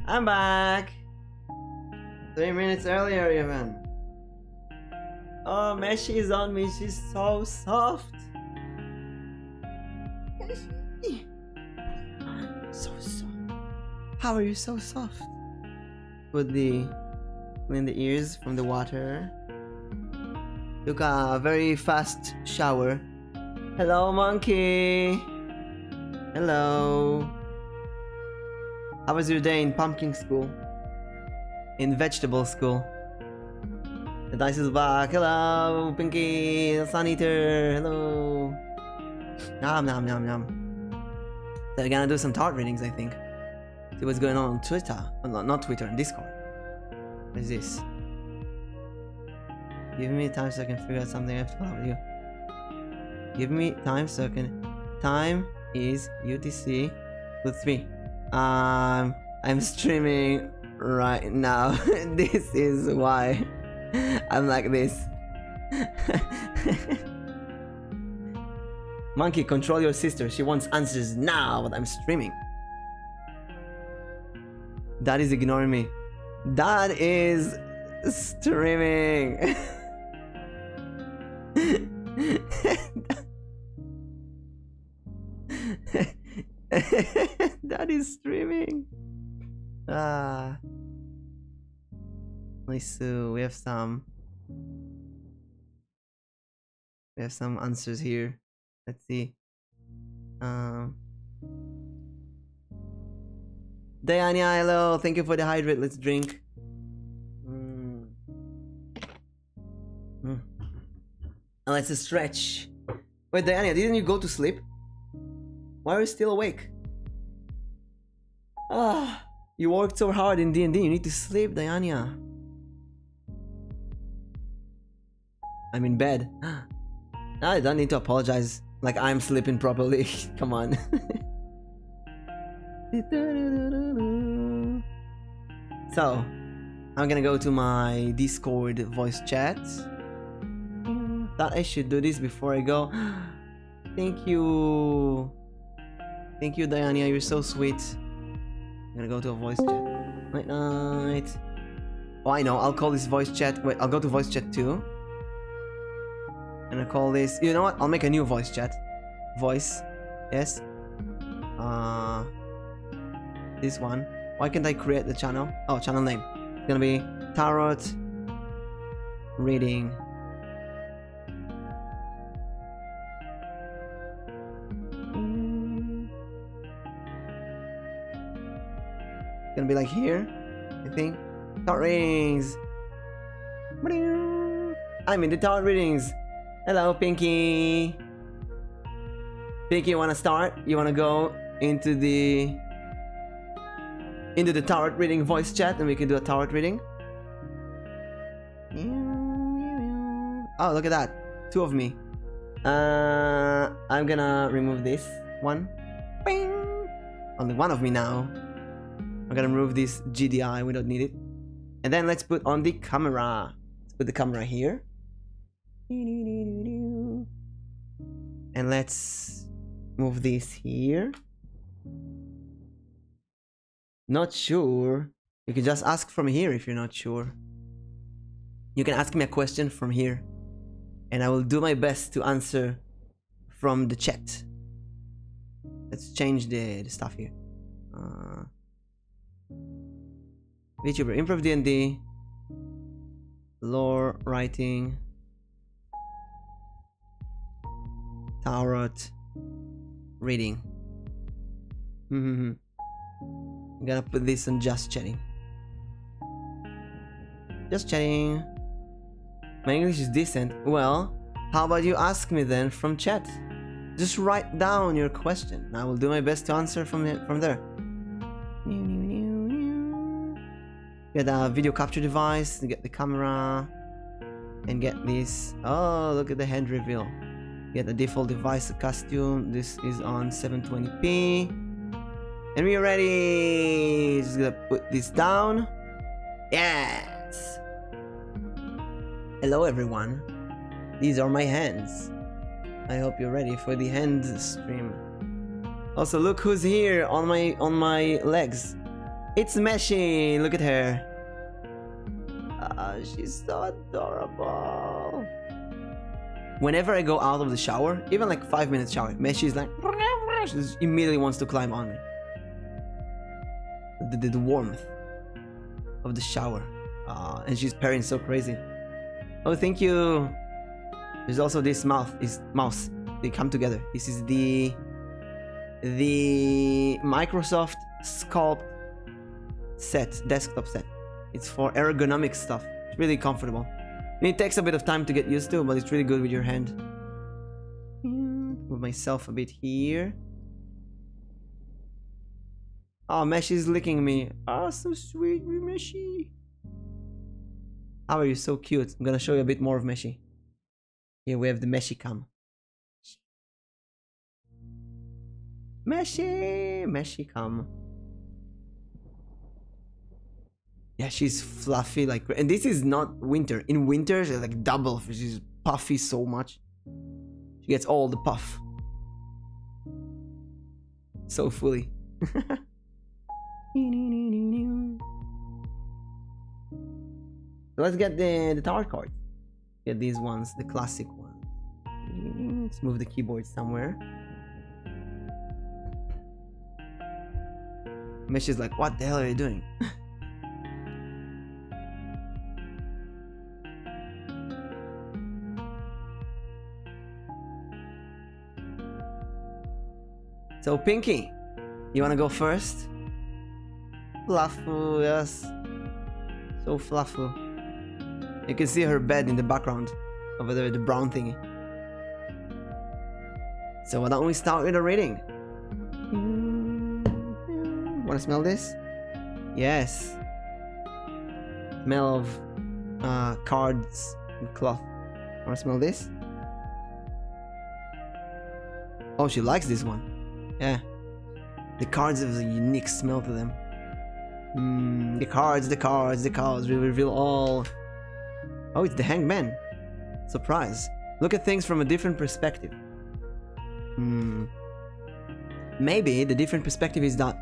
I'm back! 3 minutes earlier even. Oh, Meshi is on me, she's so soft. So soft. How are you so soft? Clean the ears from the water. Took a very fast shower. Hello, monkey. Hello. How was your day in pumpkin school? In vegetable school? The dice is back. Hello, Pinky, Sun Eater. Hello. Nom nom nom nom. So we're gonna do some tart readings, I think. See what's going on Twitter. Oh, not Twitter, on Discord. What is this? Give me time so I can figure out something I have to collab with you. Give me time so I can... Time is UTC with 3. I'm streaming right now. This is why I'm like this. Monkey, control your sister. She wants answers now, but I'm streaming. Dad is ignoring me. Dad is streaming. Dad is streaming. Let's see. We have some answers here. Let's see. Diana, hello. Thank you for the hydrate. Let's drink. Let's stretch. Wait, Diana, didn't you go to sleep? Why are you still awake? You worked so hard in D&D. You need to sleep, Diana. I'm in bed. I don't need to apologize. Like I'm sleeping properly. Come on. So, I'm gonna go to my Discord voice chat. Thought I should do this before I go. Thank you. Thank you, Diana. You're so sweet. I'm gonna go to a voice chat. Night night. Oh, I know. I'll call this voice chat. Wait, I'll go to voice chat too. And I call this. You know what? I'll make a new voice chat. Voice. Yes. This one. Why can't I create the channel? Oh, channel name. It's gonna be Tarot Reading. It's gonna be like here, I think. Tarot readings. I'm in the tarot readings. Hello, Pinky. Pinky, you wanna start? You wanna go into the tarot reading voice chat and we can do a tarot reading? Oh, look at that. 2 of me. I'm gonna remove this one. Bing! Only 1 of me now. I'm gonna remove this GDI, we don't need it. And then let's put on the camera. Let's put the camera here. And let's move this here. Not sure. You can just ask from here if you're not sure. You can ask me a question from here. And I will do my best to answer from the chat. Let's change the stuff here. VTuber, improv D&D, lore writing, tarot reading. I'm gonna put this on just chatting. Just chatting. My English is decent. Well, how about you ask me then from chat? Just write down your question. I will do my best to answer from there. Get a video capture device, get the camera, and get this. Oh, look at the hand reveal. Get the default device, the costume. This is on 720p. And we are ready. Just gonna put this down. Yes. Hello, everyone. These are my hands. I hope you're ready for the hand stream. Also, look who's here on my legs. It's Meshi. Look at her. She's so adorable. Whenever I go out of the shower, even like 5 minutes shower, Meshi's like, she just immediately wants to climb on me. The warmth of the shower. And she's purring so crazy. Oh, thank you. There's also this mouse. They come together. This is the Microsoft Sculpt set, desktop set. It's for ergonomic stuff. It's really comfortable. It takes a bit of time to get used to, but it's really good with your hand. Move myself a bit here. Oh, Meshi's licking me. Oh, so sweet, Meshi. How are you so cute? I'm gonna show you a bit more of Meshi. Here we have the Meshi cam. Meshi cam. Yeah, she's fluffy like, and this is not winter. In winter, she's like double. She's puffy so much. She gets all the puff. So fully. Let's get the tarot card. Get these ones, the classic ones. Let's move the keyboard somewhere. Mesh is like, what the hell are you doing? So Pinky, you wanna go first? Fluffy, yes. So fluffy. You can see her bed in the background. Over there, the brown thingy. So why don't we start with a reading? Wanna smell this? Yes. Smell of cards and cloth. Wanna smell this? Oh, she likes this one. Yeah. The cards have a unique smell to them. The cards will reveal all. Oh, it's the Hangman. Surprise. Look at things from a different perspective. Maybe the different perspective is that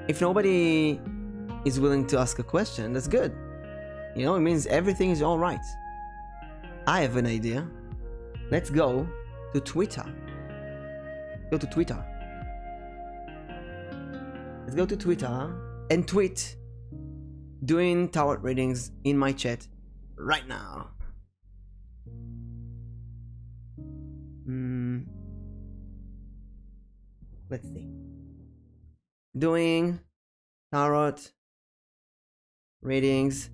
if nobody is willing to ask a question, that's good. You know, it means everything is alright. I have an idea. Let's go to Twitter. Go to Twitter. Let's go to Twitter and tweet doing tarot readings in my chat right now. Let's see. Doing tarot readings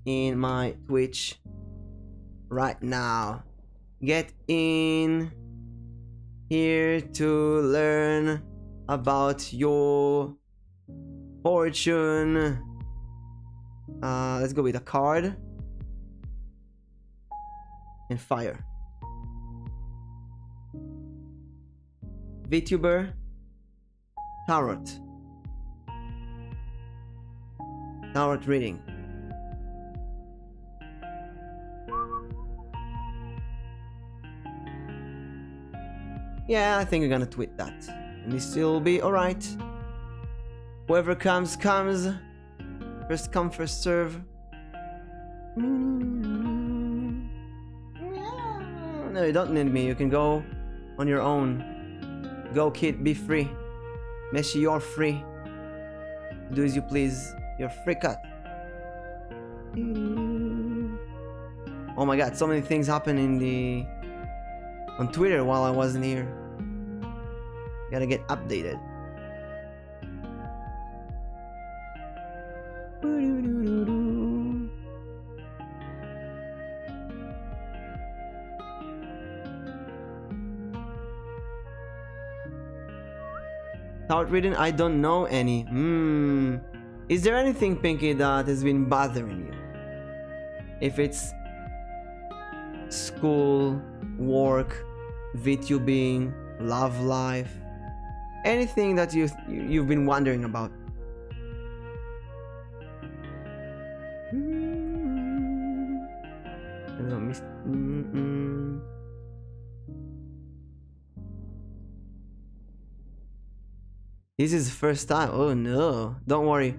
in my Twitch right now. Get in here to learn about your fortune. Let's go with a card and fire. VTuber tarot reading. Yeah, I think I'm gonna tweet that. And this will be alright. Whoever comes, comes. First come, first serve. No, you don't need me. You can go on your own. Go, kid. Be free. Meshi, you're free. Do as you please. You're free cut. Oh my god, so many things happen on Twitter while I wasn't here. Gotta get updated. Tarot reading? I don't know any. Is there anything, Pinky, that has been bothering you? If it's school, work, VTubing, love life, anything that you've been wondering about. This is the first time. Oh no, don't worry.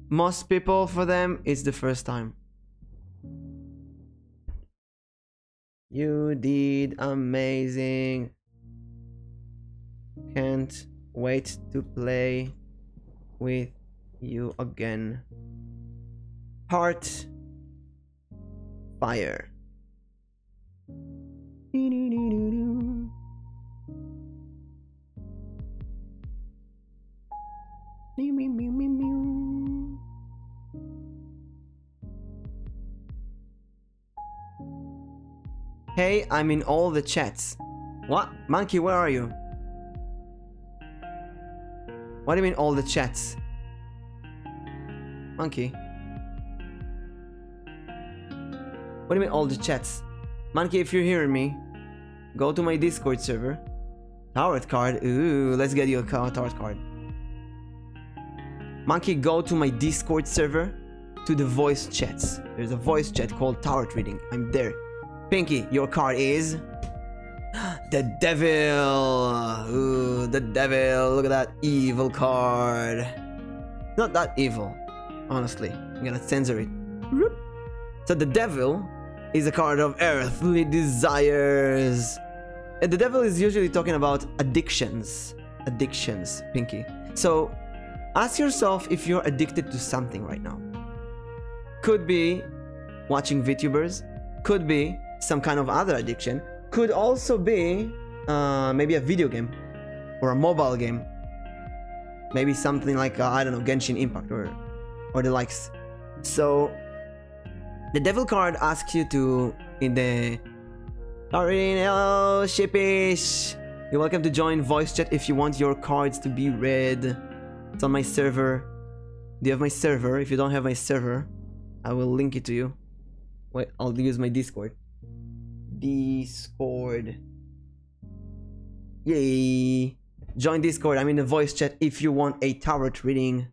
Most people, for them, it's the first time. You did amazing. Can't wait to play with you again. Heart. Fire. Hey, I'm in all the chats. What? Monkey, where are you? What do you mean all the chats? Monkey. What do you mean all the chats? Monkey, if you're hearing me, go to my Discord server. Tarot card. Ooh, let's get you a tarot card. Monkey, go to my Discord server, to the voice chats. There's a voice chat called tarot reading. I'm there. Pinky, your card is the devil. Ooh, the devil. Look at that evil card. Not that evil, honestly. I'm gonna censor it. So the devil is a card of earthly desires. And the devil is usually talking about addictions. Addictions, Pinky. So ask yourself if you're addicted to something right now. Could be watching VTubers. Could be some kind of other addiction. Could also be maybe a video game or a mobile game. Maybe something like, I don't know, Genshin Impact or the likes. So the devil card asks you to, in the... Hello, Shippish! You're welcome to join voice chat if you want your cards to be read. It's on my server. Do you have my server? If you don't have my server, I will link it to you. Wait, I'll use my Discord. Discord. Yay! Join Discord. I'm in the voice chat if you want a tarot reading.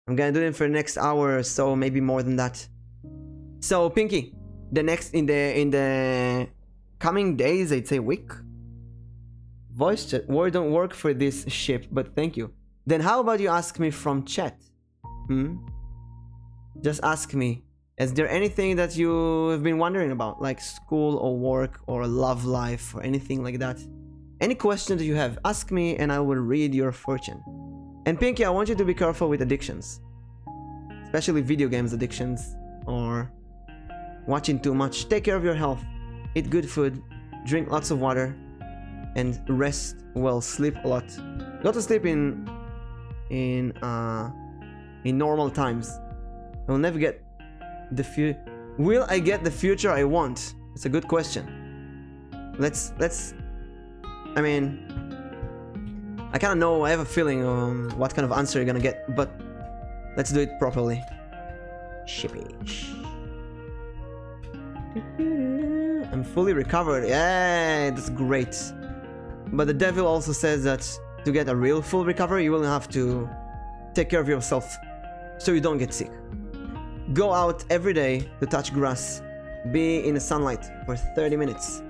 I'm gonna do it for the next hour or so, maybe more than that. So, Pinky, the next in the coming days, I'd say week. Voice chat. Word don't work for this ship, but thank you. Then how about you ask me from chat? Just ask me. Is there anything that you have been wondering about, like school or work or love life or anything like that? Any question that you have, ask me and I will read your fortune. And Pinky, I want you to be careful with addictions. Especially video games addictions or watching too much. Take care of your health. Eat good food. Drink lots of water. And rest well. Sleep a lot. Go to sleep in normal times. I will never get the future. Will I get the future I want? It's a good question. Let's I mean, I kind of know, I have a feeling on what kind of answer you're gonna get, but let's do it properly. Shippy. I'm fully recovered. Yeah, that's great. But the devil also says that to get a real full recovery, you will have to take care of yourself so you don't get sick. Go out every day to touch grass. Be in the sunlight for 30 minutes.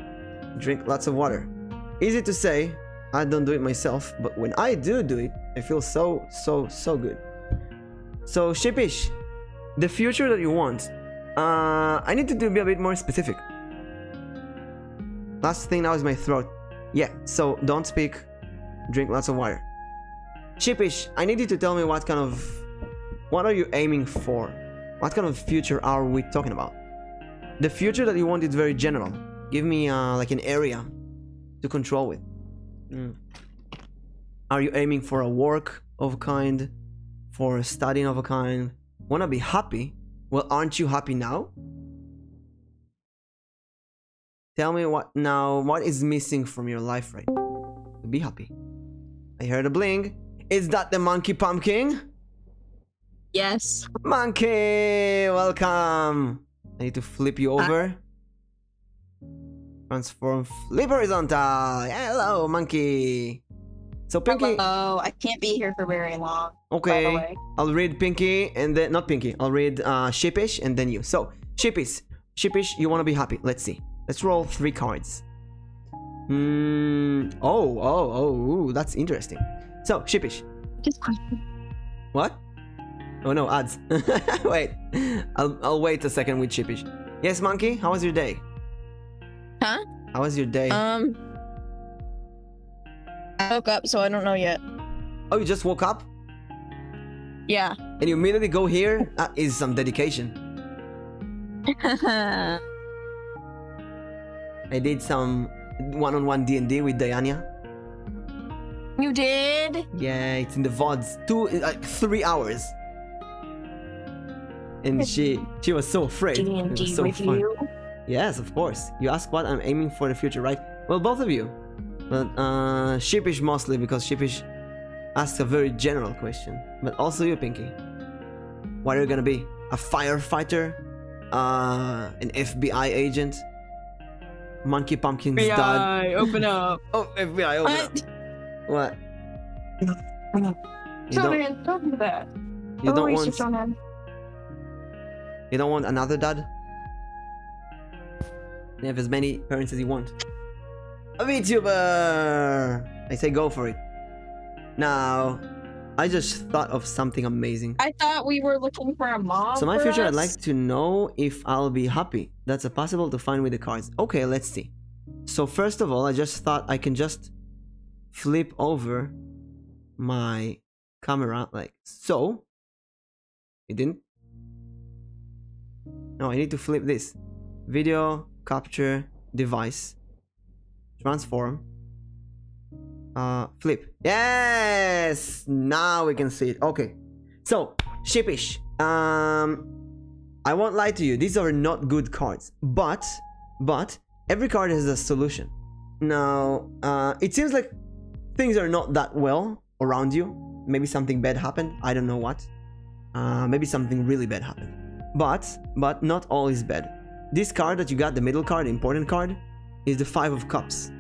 Drink lots of water. Easy to say, I don't do it myself, but when I do it, I feel so good. So, Shippish, the future that you want, I need to be a bit more specific. Last thing now is my throat. Yeah, so don't speak, drink lots of water. Shippish, I need you to tell me what are you aiming for? What kind of future are we talking about? The future that you want is very general. Give me like an area to control with. Are you aiming for a work of a kind? For a studying of a kind? Wanna be happy? Well, aren't you happy now? Tell me what is missing from your life right now to be happy. I heard a bling. Is that the monkey pumpkin? Yes. Monkey, welcome. I need to flip you over. Transform, flip horizontal. Hello, monkey. So Pinky. Oh, I can't be here for very long. Okay, I'll read Pinky and then not Pinky. I'll read Shippish and then you. So Shippish, you want to be happy? Let's see. Let's roll 3 cards. Oh, that's interesting. So Shippish. What? Oh no, ads. Wait, I'll wait a second with Shippish. Yes, monkey. How was your day? Huh? How was your day? I woke up, so I don't know yet. Oh, you just woke up? Yeah. And you immediately go here? That is some dedication. I did some one-on-one D&D with Diana. You did? Yeah, it's in the VODs. 3 hours. And she was so afraid. D&D it was so with fun. you? Yes, of course. You asked what I'm aiming for the future, right? Well, both of you. But Shippish mostly, because Shippish asks a very general question. But also you, Pinky. What are you gonna be? A firefighter? an FBI agent. Monkey Pumpkin's dad. FBI, open up. Oh, FBI, open up. What? You Don't do that. You don't want another dad? You have as many parents as you want. A VTuber! I say go for it. Now, I just thought of something amazing. I thought we were looking for a mom. So my for future, us. I'd like to know if I'll be happy. That's possible to find with the cards. Okay, let's see. So first of all, I just thought I can just flip over my camera like so. It didn't. No, I need to flip this. Video capture device. Transform. Flip. Yes! Now we can see it. Okay. So, sheepish. I won't lie to you. These are not good cards. But every card has a solution. Now, it seems like things are not that well around you. Maybe something bad happened. I don't know what. Maybe something really bad happened. But not all is bad. This card that you got, the middle card, the important card, is the 5 of Cups.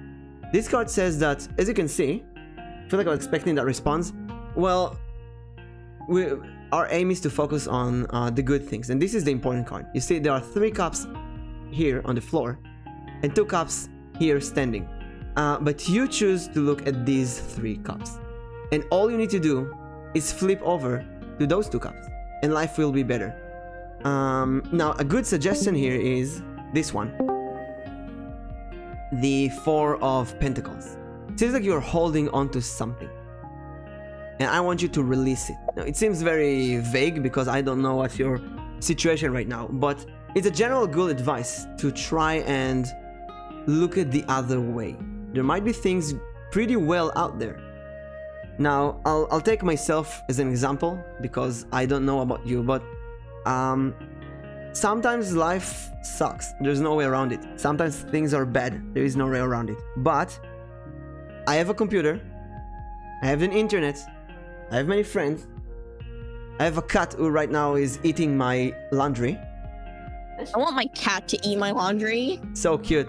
This card says that, as you can see, I feel like I was expecting that response. Well, our aim is to focus on the good things, and this is the important card. You see, there are 3 cups here on the floor, and 2 cups here standing. But you choose to look at these 3 cups, and all you need to do is flip over to those 2 cups, and life will be better. Now, a good suggestion here is this one. The 4 of Pentacles. It seems like you're holding on to something, and I want you to release it. Now, it seems very vague because I don't know what's your situation right now, but it's a general good advice to try and look at the other way. There might be things pretty well out there. Now, I'll take myself as an example because I don't know about you, but sometimes life sucks. There's no way around it. Sometimes things are bad. There is no way around it. But I have a computer. I have an internet. I have many friends. I have a cat who right now is eating my laundry. I want my cat to eat my laundry. So cute.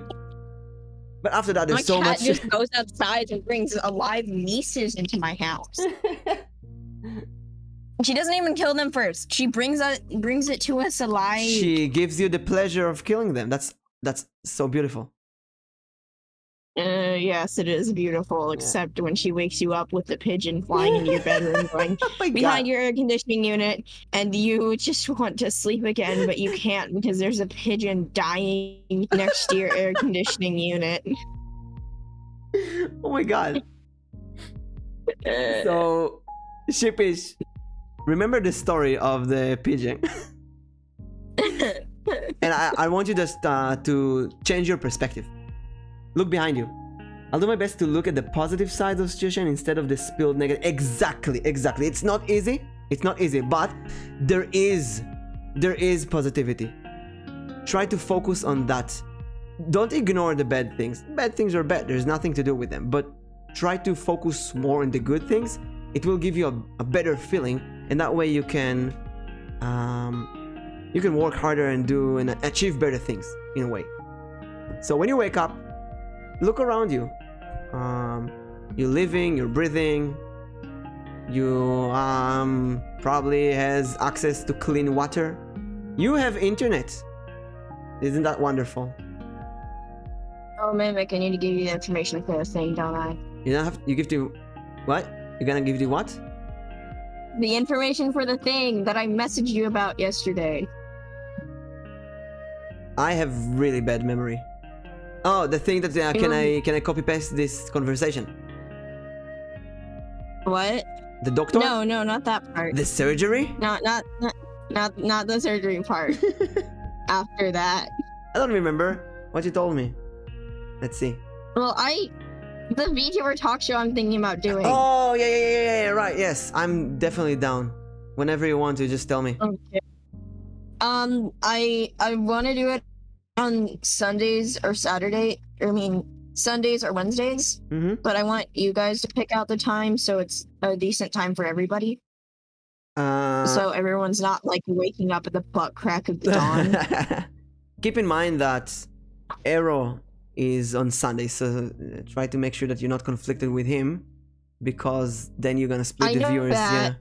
But after that, there's so much. My cat just goes outside and brings alive nieces into my house. She doesn't even kill them first. She brings it to us alive. She gives you the pleasure of killing them. That's so beautiful. Yes, it is beautiful, except when she wakes you up with the pigeon flying into your bedroom going behind your air conditioning unit, and you just want to sleep again, but you can't because there's a pigeon dying next to your air conditioning unit. Oh my god. So, sheepish. Remember the story of the pigeon? And I want you just to change your perspective. Look behind you. I'll do my best to look at the positive side of the situation instead of the spilled negative. Exactly. It's not easy. It's not easy, but there is positivity. Try to focus on that. Don't ignore the bad things. Bad things are bad.Re's nothing to do with them. But try to focus more on the good things. It will give you a better feeling, and that way you can work harder and do and achieve better things in a way. So when you wake up, look around you. You're living, you're breathing. You probably has access to clean water. You have internet. Isn't that wonderful? Oh, Mimic, I need to give you the information for the thing, don't I? You don't have. You give to what? You're gonna give to what? The information for the thing that I messaged you about yesterday. I have really bad memory. Oh, the thing that can I copy paste this conversation? What? The doctor? No, not that part. The surgery? Not the surgery part. After that. I don't remember what you told me. Let's see. Well, the VTuber talk show I'm thinking about doing. Oh, yeah, right, yes. I'm definitely down. Whenever you want to, just tell me. Okay. I want to do it on Sundays or Saturday. Sundays or Wednesdays. Mm-hmm. But I want you guys to pick out the time so it's a decent time for everybody. So everyone's not like waking up at the butt crack of the dawn. Keep in mind that Arrow is on Sunday, so try to make sure that you're not conflicted with him, because then you're gonna split the viewers. That.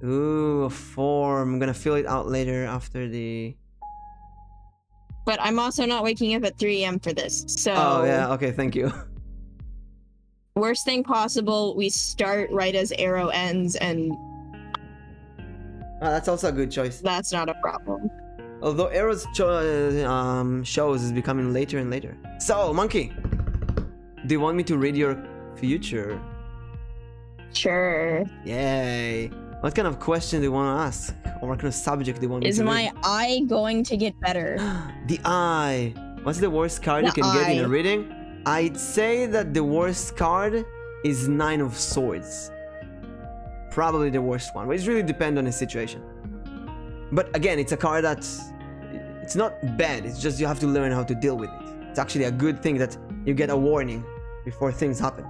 Yeah. Ooh, a 4. I'm gonna fill it out later after the. But I'm also not waking up at 3 a.m. for this, so. Oh yeah. Okay. Thank you. Worst thing possible, we start right as Arrow ends, and That's also a good choice. that's not a problem. Although Arrow's shows is becoming later and later. So, Monkey, do you want me to read your future? Sure. Yay. What kind of question do you want to ask? Or what kind of subject do you want me Is to my read? eye going to get better? The eye. What's the worst card you The can get in a eye. reading? I'd say that the worst card is 9 of Swords. Probably the worst one. But it really depends on the situation. But again, it's a card that it's not bad. It's just you have to learn how to deal with it. It's actually a good thing that you get a warning before things happen.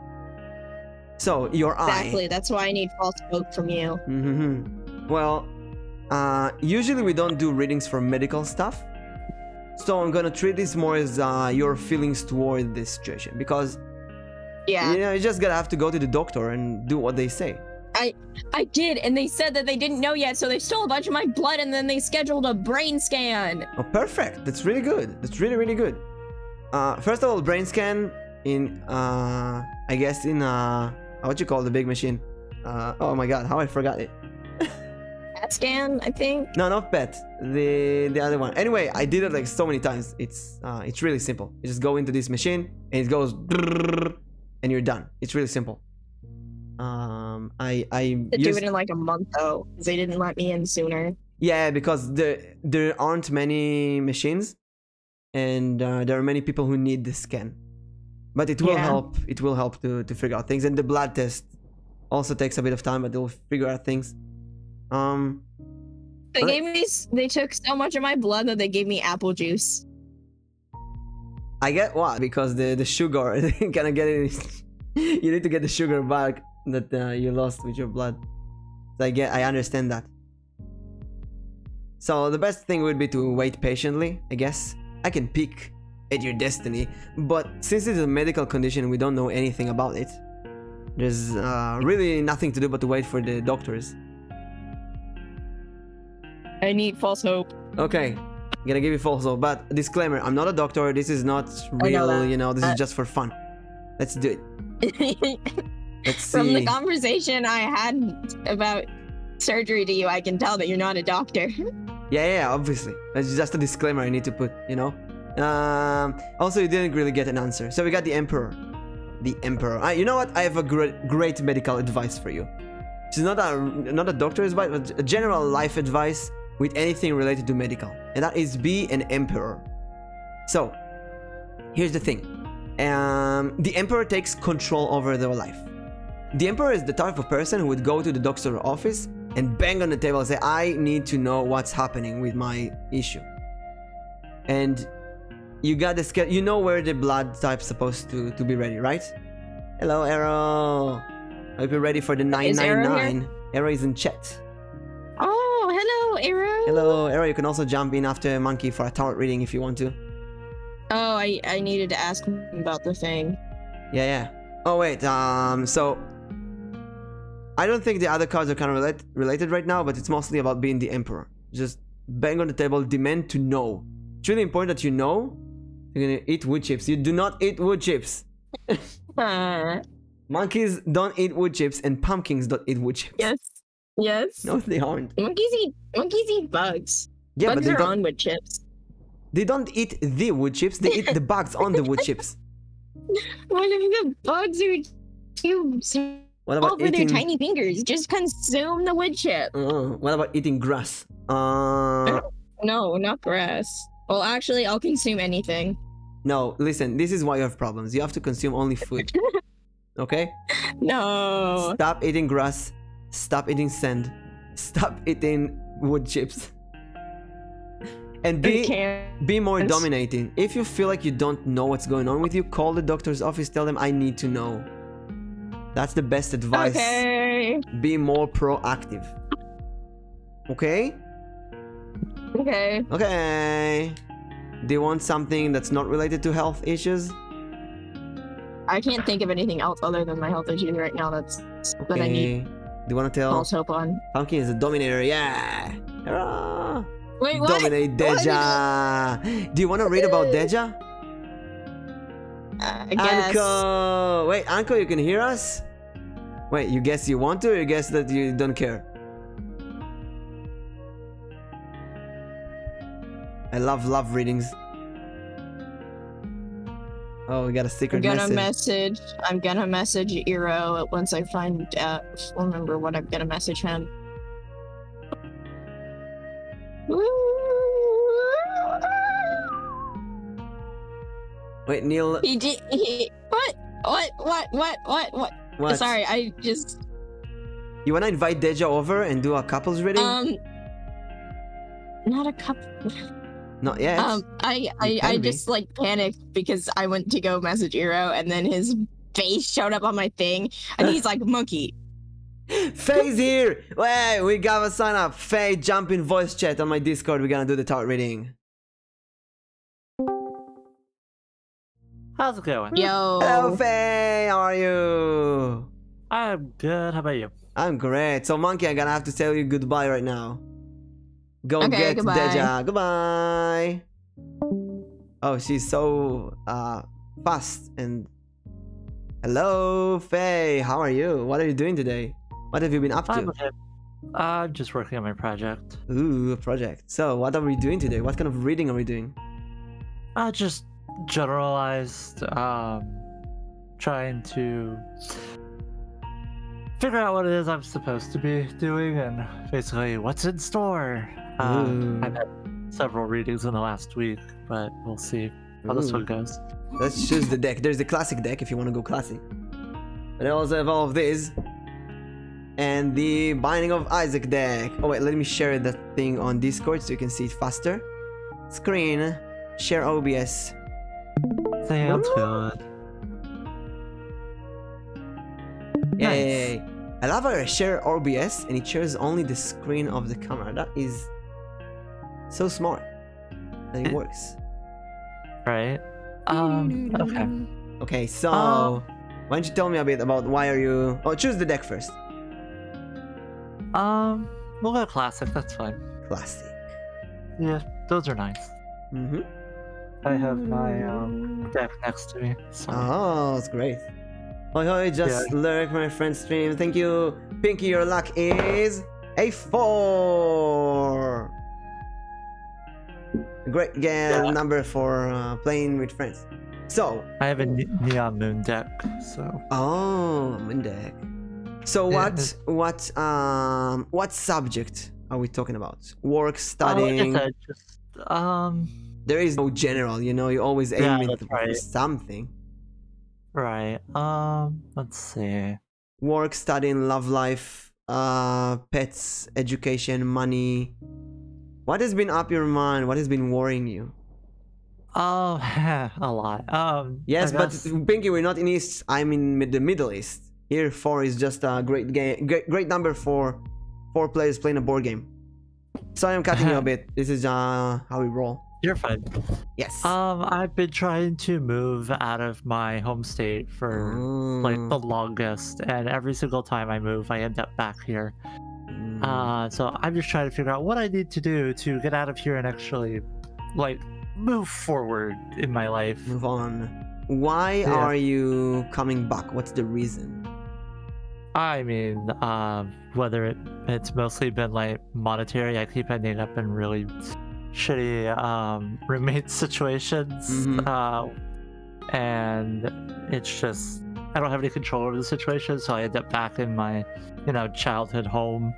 So, your eye. Exactly. That's why I need false hope from you. Well, usually we don't do readings for medical stuff. So I'm gonna treat this more as your feelings toward this situation, because Yeah. you know, you just gotta have to go to the doctor and do what they say. I did, and they said that they didn't know yet, so they stole a bunch of my blood, and then they scheduled a brain scan. Oh, perfect. That's really good. That's really, really good. First of all, brain scan in I guess in what you call the big machine? Oh my god, how I forgot it. PET scan, I think. No, not PET. The other one. Anyway, I did it like so many times. It's really simple. You just go into this machine and it goes and you're done. It's really simple. I To do it in like a month though, because they didn't let me in sooner. Yeah, because there aren't many machines, and there are many people who need the scan. But it will help. It will help to figure out things, and the blood test also takes a bit of time, but they'll figure out things. They took so much of my blood that they gave me apple juice. I get what, because the sugar, they're gonna get it. You need to get the sugar back that you lost with your blood. So I understand that. So the best thing would be to wait patiently, I guess. I can peek at your destiny, but since it's a medical condition, we don't know anything about it. There's really nothing to do but to wait for the doctors. I need false hope. Okay, I'm gonna give you false hope, but disclaimer, I'm not a doctor. This is not real, you know, this is just for fun. Let's do it. Let's see. From the conversation I had about surgery to you, I can tell that you're not a doctor. Yeah, obviously. That's just a disclaimer I need to put, you know. Also, you didn't really get an answer. So we got the Emperor. The Emperor. You know what? I have a great medical advice for you. It's not a doctor's advice, but a general life advice with anything related to medical. And that is be an Emperor. So, here's the thing. The Emperor takes control over their life. The Emperor is the type of person who would go to the doctor's office and bang on the table and say, I need to know what's happening with my issue. And you got the schedule, you know where the blood type's supposed to be ready, right? Hello, Arrow. I hope you're ready for the 999. Arrow is in chat. Oh, hello, Arrow. Hello, Arrow. You can also jump in after Monkey for a tarot reading if you want to. Oh, I needed to ask him about the thing. Yeah. Oh, wait. So I don't think the other cards are kind of related right now, but it's mostly about being the Emperor. Just bang on the table, demand to know. It's really important that you know you're gonna eat wood chips. You do not eat wood chips. Monkeys don't eat wood chips, and pumpkins don't eat wood chips. Yes. No, they aren't. Monkeys eat bugs. Yeah, bugs but are on wood chips. They don't eat the wood chips. They eat the bugs on the wood chips. What if the bugs are too What about over eating? their tiny fingers? Just consume the wood chip. What about eating grass? No, not grass. Well, actually, I'll consume anything. No, listen. This is why you have problems. You have to consume only food. Okay? No. Stop eating grass. Stop eating sand. Stop eating wood chips. And be more dominating. If you feel like you don't know what's going on with you, call the doctor's office. Tell them I need to know. That's the best advice. Okay. Be more proactive. Okay? Okay. Okay. Do you want something that's not related to health issues? I can't think of anything else other than my health issues right now that I need Do you want to tell? false hope on. Pumpkin is a dominator, yeah! Hurrah! Wait, what? Dominate Deja! Do you want to read about Deja? I guess. Anko! Wait, Anko, you can hear us? Wait, you guess you want to, or you guess that you don't care? I love readings. Oh, we got a secret message. I'm gonna message Eero once I find out. Remember what I'm gonna message him. Wait, Niel. He did. What? Sorry, I just. You wanna invite Deja over and do a couples reading? Not a couple. Not yet. I just like panicked because I went to go message Eero and then his face showed up on my thing and he's like, monkey. Faye's here! Wait, we got a sign up. Faye, jump in voice chat on my Discord. We're gonna do the tarot reading. How's it going? Yo. Hello, Faye. How are you? I'm good. How about you? I'm great. So, Monkey, I'm gonna have to tell you goodbye right now. Go okay, get goodbye. Deja. Goodbye. Oh, she's so fast and. Hello, Faye. How are you? What are you doing today? What have you been up to? I'm okay. I'm just working on my project. Ooh, a project. So, what are we doing today? What kind of reading are we doing? Just generalized, trying to figure out what it is I'm supposed to be doing and basically what's in store. I've had several readings in the last week, but we'll see how this one goes. Let's choose the deck. There's the classic deck if you want to go classic. But I also have all of these. And the Binding of Isaac deck. Oh wait, let me share that thing on Discord so you can see it faster. Screen. Share OBS. Sounds good. Yay. Nice. I love how I share OBS and it shares only the screen of the camera. That is so smart. And it works. Right. Okay. Okay, so why don't you tell me a bit about why are you... Oh, choose the deck first. We'll go classic, that's fine. Classic. Yeah, those are nice. Mm-hmm. I have my deck next to me. So. Oh, it's great. Hoi hoi, just lurk my friend's stream. Thank you. Pinky, your luck is a 4. A great number for playing with friends. So I have a Neon Moon deck, so. Oh, Moon deck. So what subject are we talking about? Work, studying? Like I said, there is no general, you know. You always aim at something. Right. Let's see. Work, studying, love life, pets, education, money. What has been up your mind? What has been worrying you? Oh, a lot. Yes, but Pinky, we're not in East. I'm in the Middle East. Here, 4 is just a great game, great number for 4 players playing a board game. Sorry, I'm cutting you a bit. This is how we roll. You're fine. Yes. I've been trying to move out of my home state for like the longest, and every single time I move, I end up back here. So I'm just trying to figure out what I need to do to get out of here and actually, like, move forward in my life. Move on. Why are you coming back? What's the reason? I mean, whether it's mostly been like monetary, I keep ending up in really shitty roommate situations, and it's just I don't have any control over the situation, so I end up back in my childhood home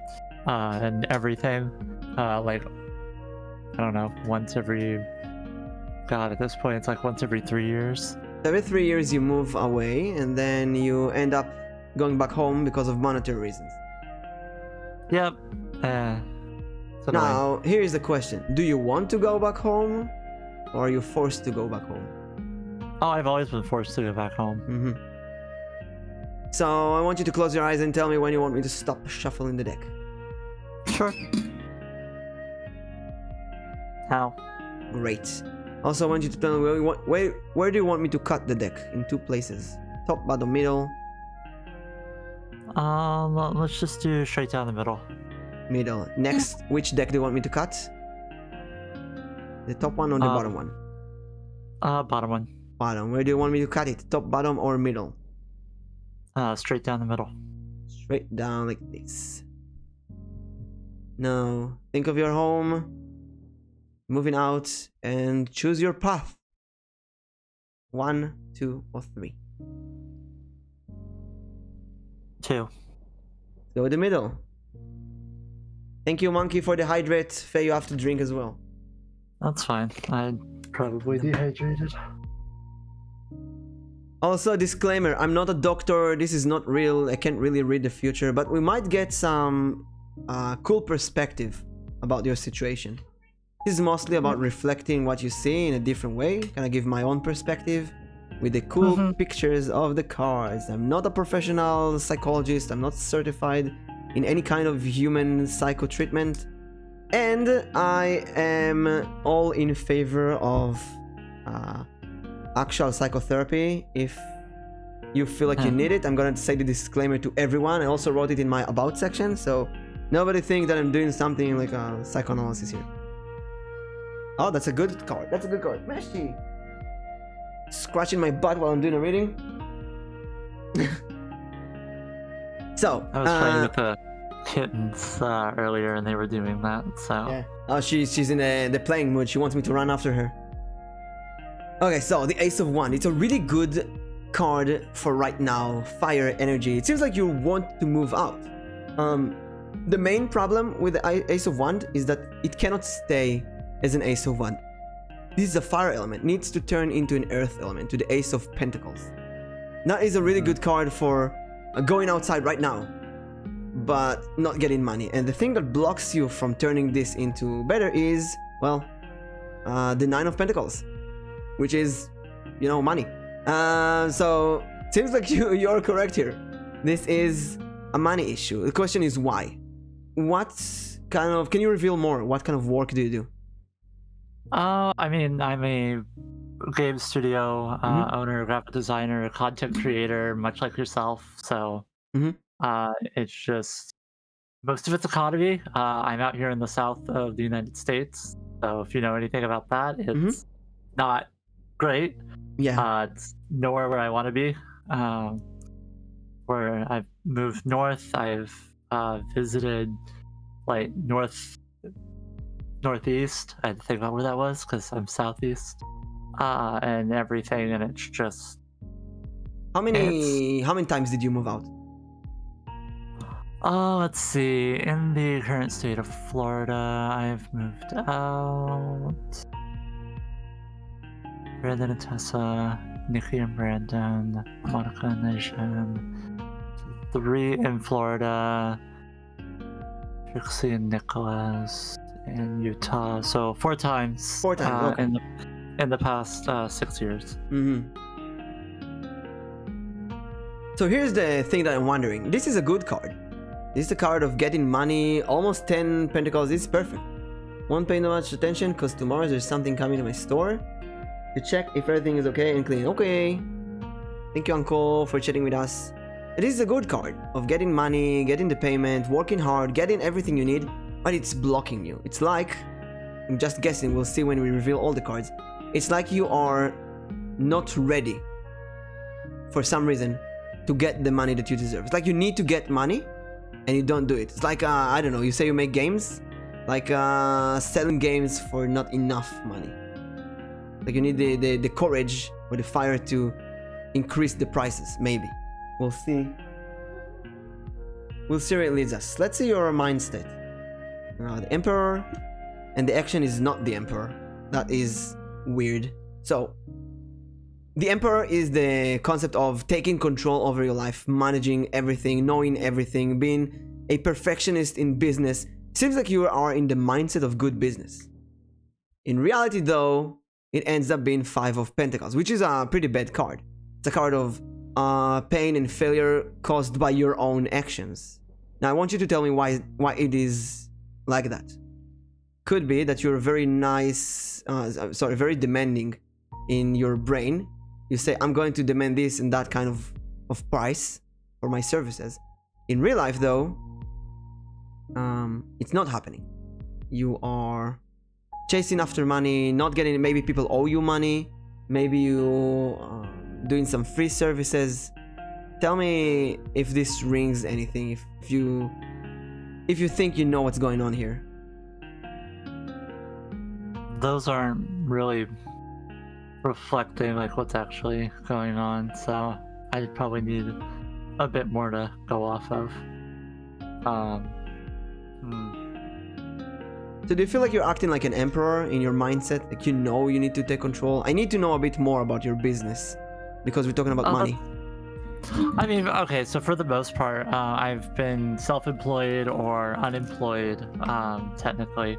and everything, like I don't know, once every at this point it's like once every 3 years. Every 3 years you move away and then you end up going back home because of monetary reasons. Yep. Now, here's the question. Do you want to go back home? Or are you forced to go back home? Oh, I've always been forced to go back home. So I want you to close your eyes and tell me when you want me to stop shuffling the deck. Sure. How? Great. Also, I want you to tell me where do you want me to cut the deck? In 2 places. Top, bottom, middle. Let's just do straight down the middle. Middle. Next, which deck do you want me to cut? The top one or the bottom one? Bottom one. Bottom. Where do you want me to cut it? Top, bottom, or middle? Straight down the middle. Straight down like this. Now, think of your home. Moving out and choose your path. 1, 2, or 3. 2. Go with the middle. Thank you, Monkey, for the hydrate. Faye, you have to drink as well. That's fine. I'd probably dehydrated. Also, disclaimer, I'm not a doctor. This is not real. I can't really read the future, but we might get some cool perspective about your situation. This is mostly about reflecting what you see in a different way. Kind of give my own perspective with the cool pictures of the cards. I'm not a professional psychologist. I'm not certified in any kind of human psycho treatment. And I am all in favor of actual psychotherapy. If you feel like you need it, I'm gonna say the disclaimer to everyone. I also wrote it in my about section, so nobody think that I'm doing something like a psychoanalysis here. Oh, that's a good card. That's a good card. Meshi! Scratching my butt while I'm doing a reading. So, I was playing with the kittens earlier and they were doing that, so... Yeah. Oh, she's in the playing mood. She wants me to run after her. Okay, so the Ace of Wands. It's a really good card for right now. Fire energy. It seems like you want to move out. The main problem with the Ace of Wands is that it cannot stay as an Ace of Wands. This is a fire element. It needs to turn into an earth element, to the Ace of Pentacles. That is a really good card for going outside right now, but not getting money. And the thing that blocks you from turning this into better is, well, the Nine of Pentacles, which is, you know, money. So seems like you're correct here. This is a money issue. The question is why? What kind of, can you reveal more? What kind of work do you do? I mean, I'm a game studio owner, graphic designer, content creator, much like yourself. So it's just, most of it's economy. I'm out here in the south of the United States. So if you know anything about that, it's not great. Yeah. It's nowhere where I want to be. Where I've moved north, I've visited like northeast. I had to think about where that was because I'm southeast, and everything, and it's just. How many times did you move out? Let's see. In the current state of Florida, I've moved out. Brandon and Tessa, Nikki and Brandon, Monica and Nishan. 3 in Florida, Trixie and Nicholas in Utah. So 4 times. 4 times. Okay. In the past 6 years. So here's the thing that I'm wondering. This is a good card. This is a card of getting money. Almost 10 Pentacles. This is perfect. Won't pay no much attention because tomorrow there's something coming to my store to check if everything is okay and clean. Okay. Thank you, Uncle, for chatting with us. This is a good card of getting money, getting the payment, working hard, getting everything you need, but it's blocking you. It's like, I'm just guessing, we'll see when we reveal all the cards. It's like you are not ready for some reason to get the money that you deserve. It's like you need to get money and you don't do it. It's like, I don't know, you say you make games, like selling games for not enough money. Like you need the courage or the fire to increase the prices, maybe. We'll see. We'll see where it leads us. Let's see your mind state. The Emperor, and the action is not the Emperor. That is weird. So, the Emperor is the concept of taking control over your life, managing everything, knowing everything, being a perfectionist in business. Seems like you are in the mindset of good business. In reality, though, it ends up being 5 of Pentacles, which is a pretty bad card. It's a card of pain and failure caused by your own actions. Now I want you to tell me why it is like that. Could be that you're very nice, very demanding in your brain. You say, I'm going to demand this and that kind of price for my services. In real life though, it's not happening. You are chasing after money, not getting, maybe people owe you money, maybe you doing some free services. Tell me if this rings anything, if you think you know what's going on here. Those aren't really reflecting like what's actually going on, so I probably need a bit more to go off of. So do you feel like you're acting like an emperor in your mindset? Like you know you need to take control? I need to know a bit more about your business because we're talking about money. I mean, okay, so for the most part, I've been self-employed or unemployed, technically.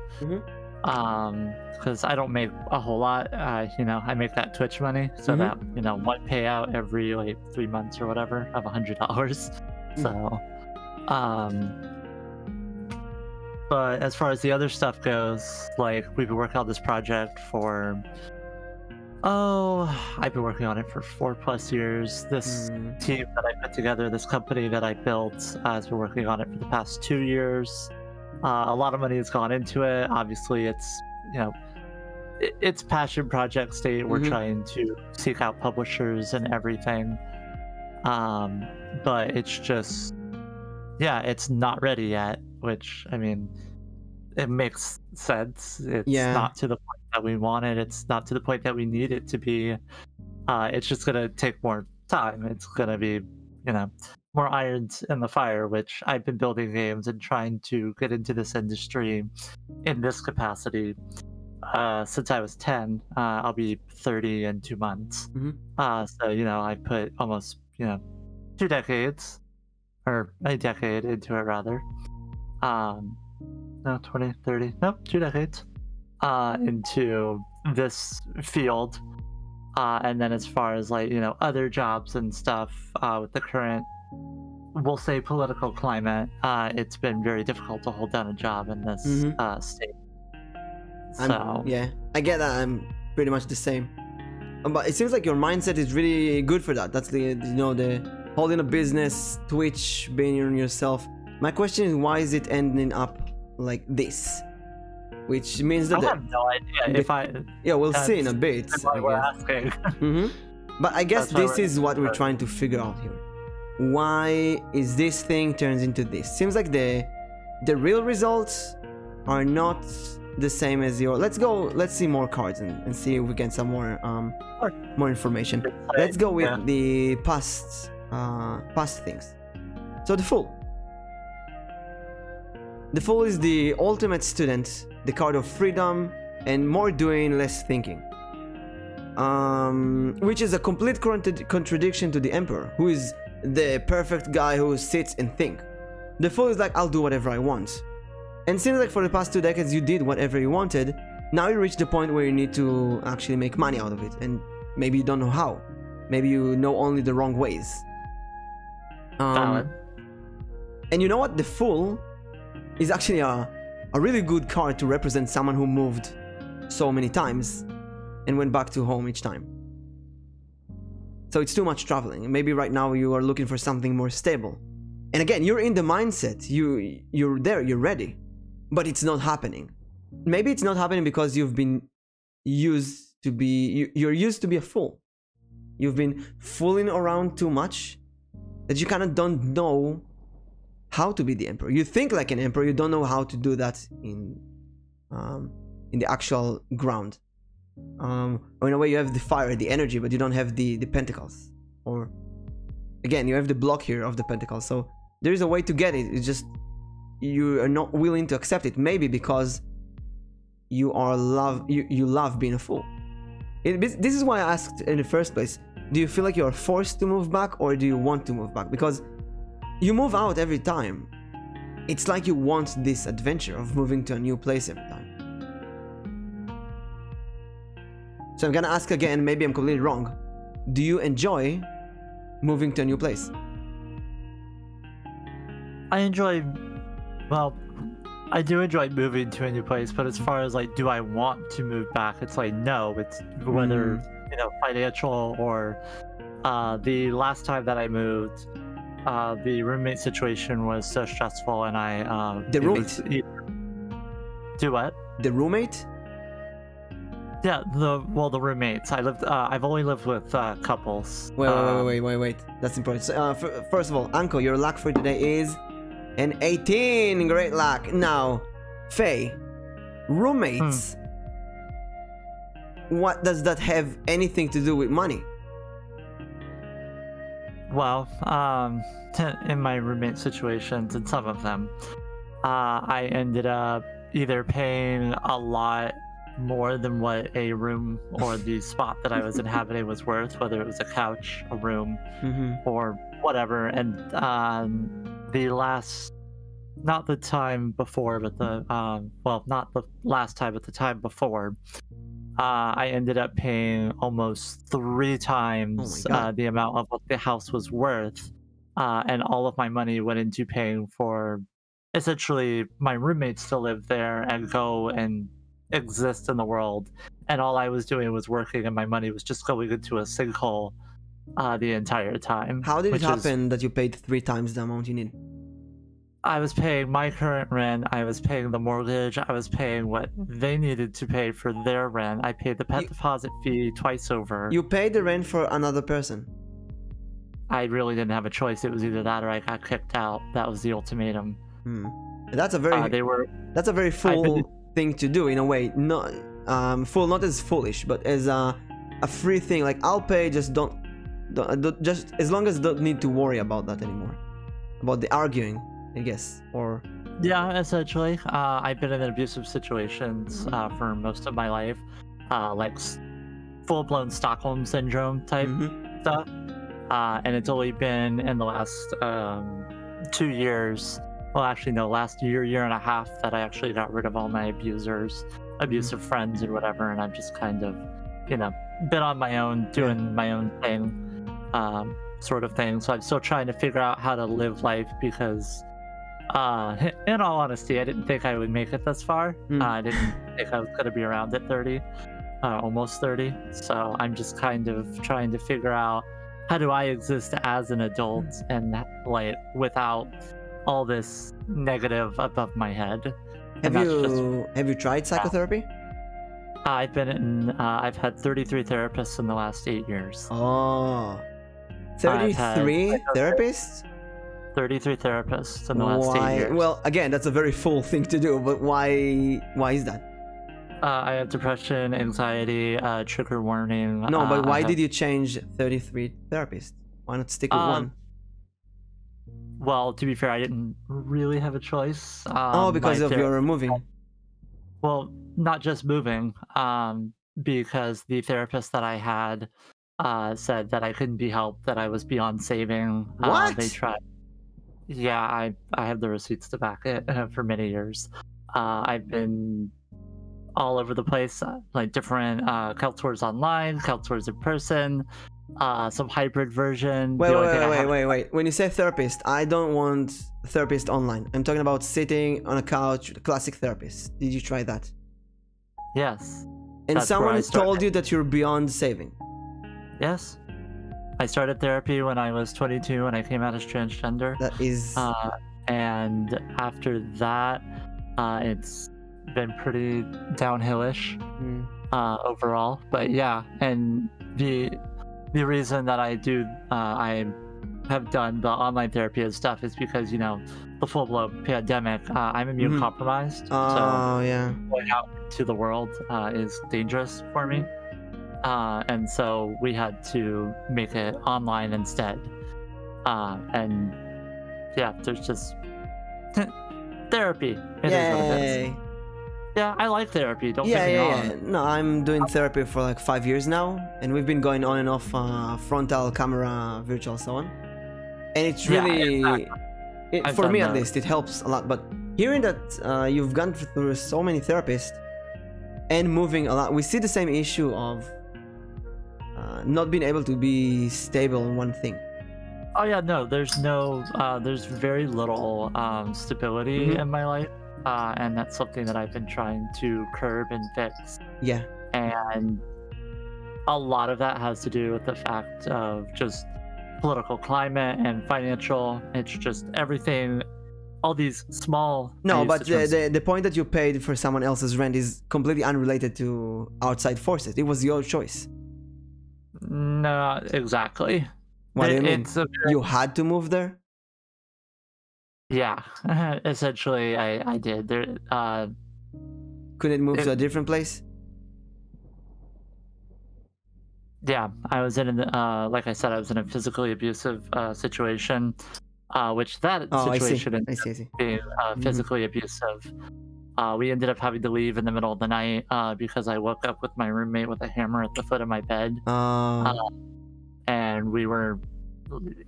Because I don't make a whole lot. You know, I make that Twitch money, so that, you know, one payout every like 3 months or whatever of $100. So, but as far as the other stuff goes, like we've been working on this project for, I've been working on it for 4+ years. This team that I put together, this company that I built, has been working on it for the past 2 years. A lot of money has gone into it. Obviously, it's, you know, it's passion project state. We're trying to seek out publishers and everything. But it's just, yeah, it's not ready yet, which, I mean, it makes sense. It's not to the point that we want it. It's not to the point that we need it to be. It's just going to take more time. It's going to be, you know, more irons in the fire, which I've been building games and trying to get into this industry in this capacity since I was 10. I'll be 30 in 2 months. So, you know, I put almost, you know, 2 decades, or a decade into it rather. No, 20, 30, nope, 2 decades into this field. And then as far as like, you know, other jobs and stuff with the current, we'll say, political climate, it's been very difficult to hold down a job in this state. So yeah, I get that. I'm pretty much the same. But it seems like your mindset is really good for that. That's the, you know, the holding a business, Twitch, being yourself. My question is, why is it ending up like this? Which means that I have no idea if I. Yeah, we'll see in a bit. That's why we're asking. But I guess this is what we're trying to figure out here. Why is this thing turns into this? Seems like the real results are not the same as your. Let's see more cards and see if we get some more information. Let's go with the past things. So the Fool. The Fool is the ultimate student, the card of freedom and more doing, less thinking. Which is a complete contradiction to the Emperor, who is the perfect guy who sits and thinks. The Fool is like, I'll do whatever I want. And seems like for the past 2 decades you did whatever you wanted. Now you reach the point where you need to actually make money out of it, and maybe you don't know how. Maybe you know only the wrong ways. And you know what? The Fool is actually a really good card to represent someone who moved so many times and went back to home each time. So it's too much traveling. Maybe right now you are looking for something more stable. And again, you're in the mindset. You're there, you're ready. But it's not happening. Maybe it's not happening because you've been used to be... You're used to be a fool. You've been fooling around too much that you kind of don't know how to be the emperor. You think like an emperor, you don't know how to do that in the actual ground. Or in a way you have the fire, the energy, but you don't have the pentacles. Or again, you have the block here of the pentacles. So there is a way to get it. It's just you are not willing to accept it. Maybe because you love being a fool. This is why I asked in the first place. Do you feel like you're forced to move back, or do you want to move back? Because you move out every time. It's like you want this adventure of moving to a new place every time. So I'm gonna ask again, maybe I'm completely wrong. Do you enjoy moving to a new place? I enjoy, well, I do enjoy moving to a new place, but as far as like, do I want to move back? It's like, no, it's whether, you know, financial or the last time that I moved, the roommate situation was so stressful and I... The roommate? Do what? The roommate? Yeah, the roommates. I've only lived with couples. Wait. That's important. So, first of all, Anko, your luck for today is an 18. Great luck. Now, Faye, roommates. What does that have anything to do with money? Well, in my roommate situations, in some of them, I ended up either paying a lot more than what a room or the spot that I was inhabiting was worth, whether it was a couch, a room, or whatever. And the last, not the time before, but not the last time, but the time before, I ended up paying almost 3 times the amount of what the house was worth, and all of my money went into paying for essentially my roommates to live there and go and exist in the world, and all I was doing was working and my money was just going into a sinkhole the entire time. How did it happen that you paid 3 times the amount you need? I was paying my current rent, I was paying the mortgage, I was paying what they needed to pay for their rent, I paid the pet deposit fee twice over. You paid the rent for another person? I really didn't have a choice. It was either that or I got kicked out. That was the ultimatum. That's a very that's a very full thing to do in a way. Not full, not as foolish, but as a free thing. Like, I'll pay, just don't just as long as I don't need to worry about that anymore, about the arguing, I guess. Or yeah, essentially. I've been in abusive situations for most of my life, like full-blown Stockholm syndrome type stuff, and it's only been in the last 2 years. Well, actually, no, last year and a half that I actually got rid of all my abusive friends or whatever, and I've just kind of, you know, been on my own, doing my own thing, sort of thing. So I'm still trying to figure out how to live life because, in all honesty, I didn't think I would make it this far. I didn't think I was going to be around at 30, almost 30. So I'm just kind of trying to figure out how do I exist as an adult and like without all this negative above my head. Have you tried psychotherapy? I've had 33 therapists in the last 8 years. Oh, 33 therapists? 33 therapists in the last 8 years. Well, again, that's a very full thing to do, but why is that? I have depression, anxiety, trigger warning. No, but why did you change 33 therapists? Why not stick with one? Well, to be fair, I didn't really have a choice. Because of your moving. Well, not just moving, because the therapist that I had said that I couldn't be helped, that I was beyond saving. What? They tried. Yeah, I have the receipts to back it for many years. I've been all over the place, like different counselors online, counselors in person, some hybrid version. Wait. When you say therapist, I don't want therapist online. I'm talking about sitting on a couch with a classic therapist. Did you try that? Yes. And someone told you that you're beyond saving? Yes. I started therapy when I was 22 when I came out as transgender. That is... and after that, it's been pretty downhillish overall. But yeah, and the reason that I have done the online therapy and stuff is because, you know, the full-blown pandemic, I'm immune compromised. So going out to the world is dangerous for me. And so we had to make it online instead. And yeah, there's just therapy. It is what it is. Yeah, I like therapy. Don't get me wrong. No, I'm doing therapy for like 5 years now, and we've been going on and off frontal camera, virtual, so on. And it's really, for me at least, it helps a lot. But hearing that you've gone through so many therapists and moving a lot, we see the same issue of not being able to be stable on one thing. Oh yeah, no, there's very little stability in my life, and that's something that I've been trying to curb and fix. Yeah. And a lot of that has to do with the fact of just political climate and financial. It's just everything, all these small. No, but the point that you paid for someone else's rent is completely unrelated to outside forces. It was your choice. No, exactly. What do you mean? You had to move there? Yeah, essentially, I did. Couldn't move to a different place? Yeah, I was in, like I said, I was in a physically abusive situation, which that situation ended up being physically abusive. We ended up having to leave in the middle of the night because I woke up with my roommate with a hammer at the foot of my bed. And we were,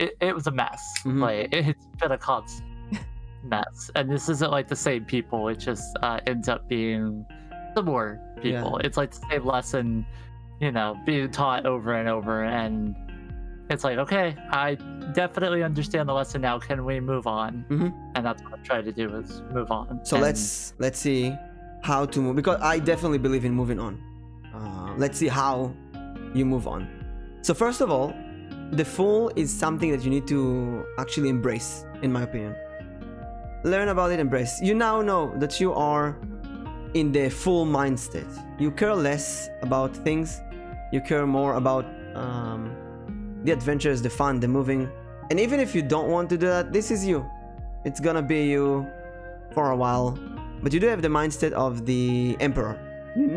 it was a mess. Like, it's been a constant mess. And this isn't like the same people, it just ends up being similar people. It's like the same lesson, you know, being taught over and over, and it's like, okay, I definitely understand the lesson now. Can we move on? And that's what I'm trying to do, is move on. So let's see how to move, because I definitely believe in moving on. Let's see how you move on. So first of all, the Fool is something that you need to actually embrace, in my opinion. Learn about it, embrace. You now know that you are in the full mind state. You care less about things. You care more about the adventures, the fun, the moving. And even if you don't want to do that, this is you. It's gonna be you for a while. But you do have the mindset of the Emperor. You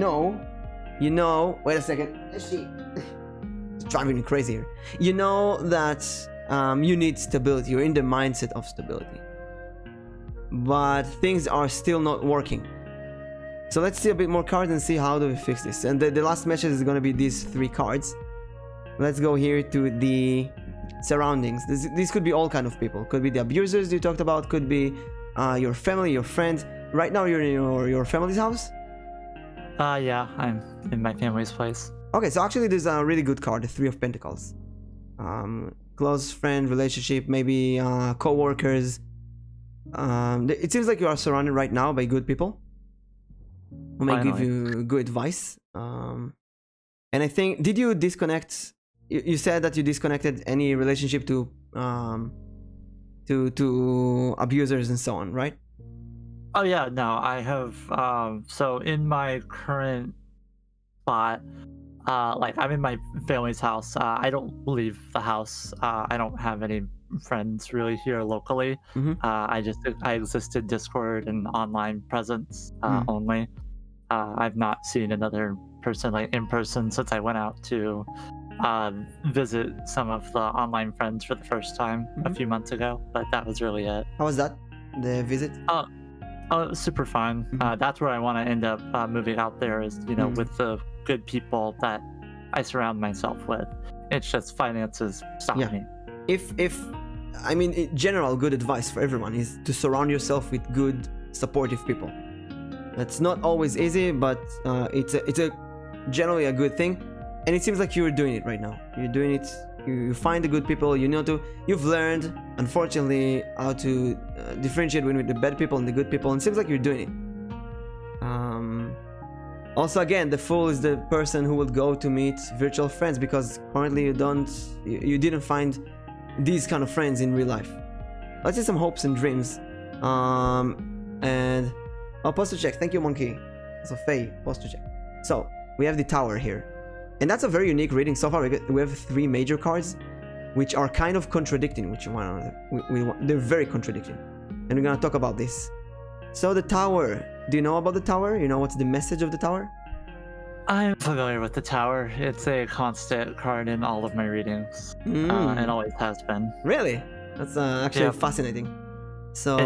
know, wait a second. It's driving me crazy here. You know that you need stability. You're in the mindset of stability. But things are still not working. So let's see a bit more cards and see how do we fix this. And the last message is going to be these 3 cards. Let's go here to the surroundings. This could be all kind of people. Could be the abusers you talked about. Could be your family, your friends. Right now you're in your family's house? Yeah, I'm in my family's place. Okay, so actually there's a really good card, the 3 of Pentacles. Close friend, relationship, maybe co-workers. It seems like you are surrounded right now by good people who may give you good advice. And I think, did you disconnect? You said that you disconnected any relationship to abusers and so on, right? Oh yeah, no, I have. So in my current spot, like I'm in my family's house. I don't leave the house. I don't have any friends really here locally. I exist in Discord and online presence only. I've not seen another person like in person since I went out to visit some of the online friends for the first time a few months ago, but that was really it. How was that, the visit? Oh, super fun. That's where I want to end up moving out there, is, you know, with the good people that I surround myself with. It's just finances stop me. I mean, in general, good advice for everyone is to surround yourself with good, supportive people. That's not always easy, but it's a generally a good thing, and it seems like you're doing it right now. You're doing it. You find the good people. You've learned, unfortunately, how to differentiate between the bad people and the good people, and it seems like you're doing it. Also, again, the Fool is the person who will go to meet virtual friends, because currently you didn't find these kind of friends in real life. Let's see some hopes and dreams. And posture check. Thank you, Monkey. So Faye, posture check. So we have the Tower here, and that's a very unique reading so far. We have 3 major cards, which are kind of contradicting which one another. They're very contradicting, and we're gonna talk about this. So the Tower. Do you know about the Tower? You know what's the message of the Tower? I'm familiar with the Tower. It's a constant card in all of my readings. It always has been. Really? That's actually fascinating. So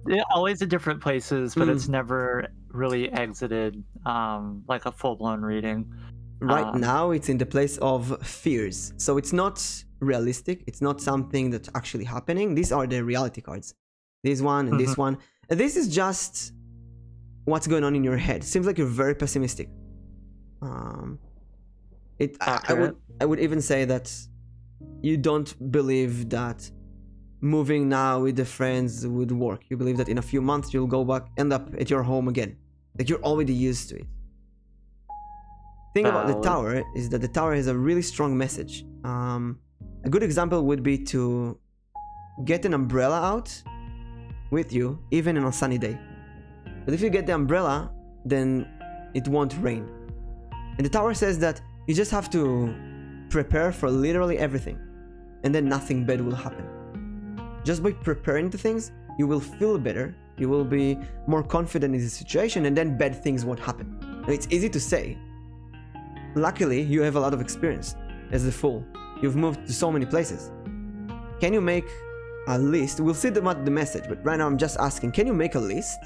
it's always in different places, but it's never really exited like a full-blown reading. Right now it's in the place of fears. So it's not realistic. It's not something that's actually happening. These are the reality cards. This one and this one. And this is just what's going on in your head. Seems like you're very pessimistic. I would even say that you don't believe that moving now with the friends would work. You believe that in a few months you'll go back, end up at your home again. Like you're already used to it. Thing about the tower is that the tower has a really strong message. A good example would be to get an umbrella out with you, even on a sunny day. But if you get the umbrella, then it won't rain. And the tower says that you just have to prepare for literally everything, and then nothing bad will happen. Just by preparing the things, you will feel better, you will be more confident in the situation, and then bad things won't happen. Now, it's easy to say. Luckily, you have a lot of experience as the Fool. You've moved to so many places. Can you make a list? We'll see the message, but right now I'm just asking, can you make a list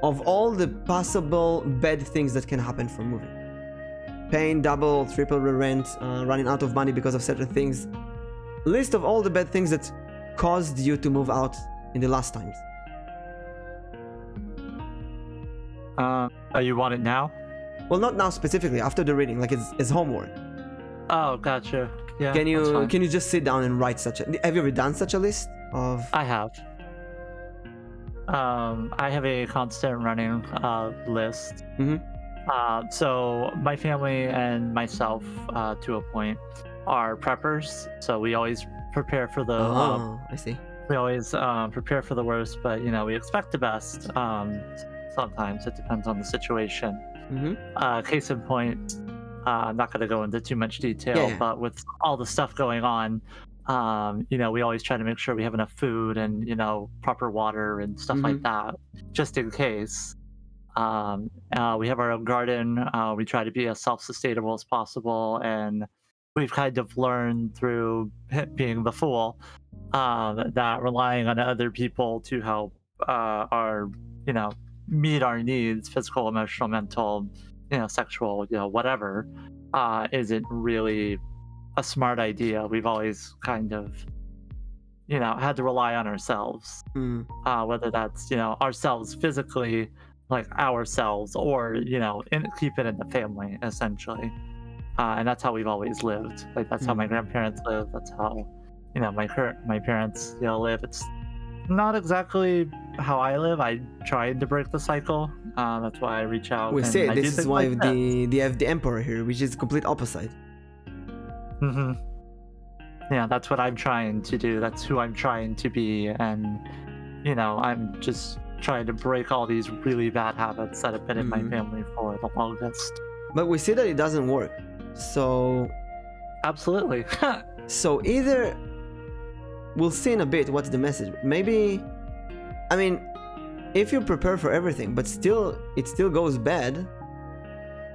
of all the possible bad things that can happen from moving? Paying double, triple rent, running out of money because of certain things. List of all the bad things that caused you to move out in the last times. You want it now? Well, not now specifically, after the reading, like it's homework. Oh, gotcha. Yeah. Can you just sit down and write such a... Have you ever done such a list of... I have. I have a constant running list. So my family and myself, to a point, are preppers. So we always prepare for the... I see. We always prepare for the worst, but, you know, we expect the best. Sometimes it depends on the situation. Case in point, I'm not going to go into too much detail, but with all the stuff going on, you know, we always try to make sure we have enough food and, you know, proper water and stuff like that, just in case. We have our own garden. We try to be as self-sustainable as possible, and we've kind of learned through being the Fool that relying on other people to help our, you know, meet our needs, physical, emotional, mental, you know, sexual, you know, whatever, isn't really a smart idea. We've always kind of, you know, had to rely on ourselves, whether that's, you know, ourselves physically, like ourselves, or, you know, keep it in the family, essentially. And that's how we've always lived. Like, that's how my grandparents lived. That's how, you know, my parents, you know, live. It's not exactly how I live. I tried to break the cycle. That's why I reach out. We say this is why they have the Emperor here, which is complete opposite. Yeah, that's what I'm trying to do. That's who I'm trying to be, and, you know, I'm just trying to break all these really bad habits that have been in my family for the longest. But we see that it doesn't work. So absolutely. So either we'll see in a bit what's the message. Maybe, I mean, if you prepare for everything, but it still goes bad,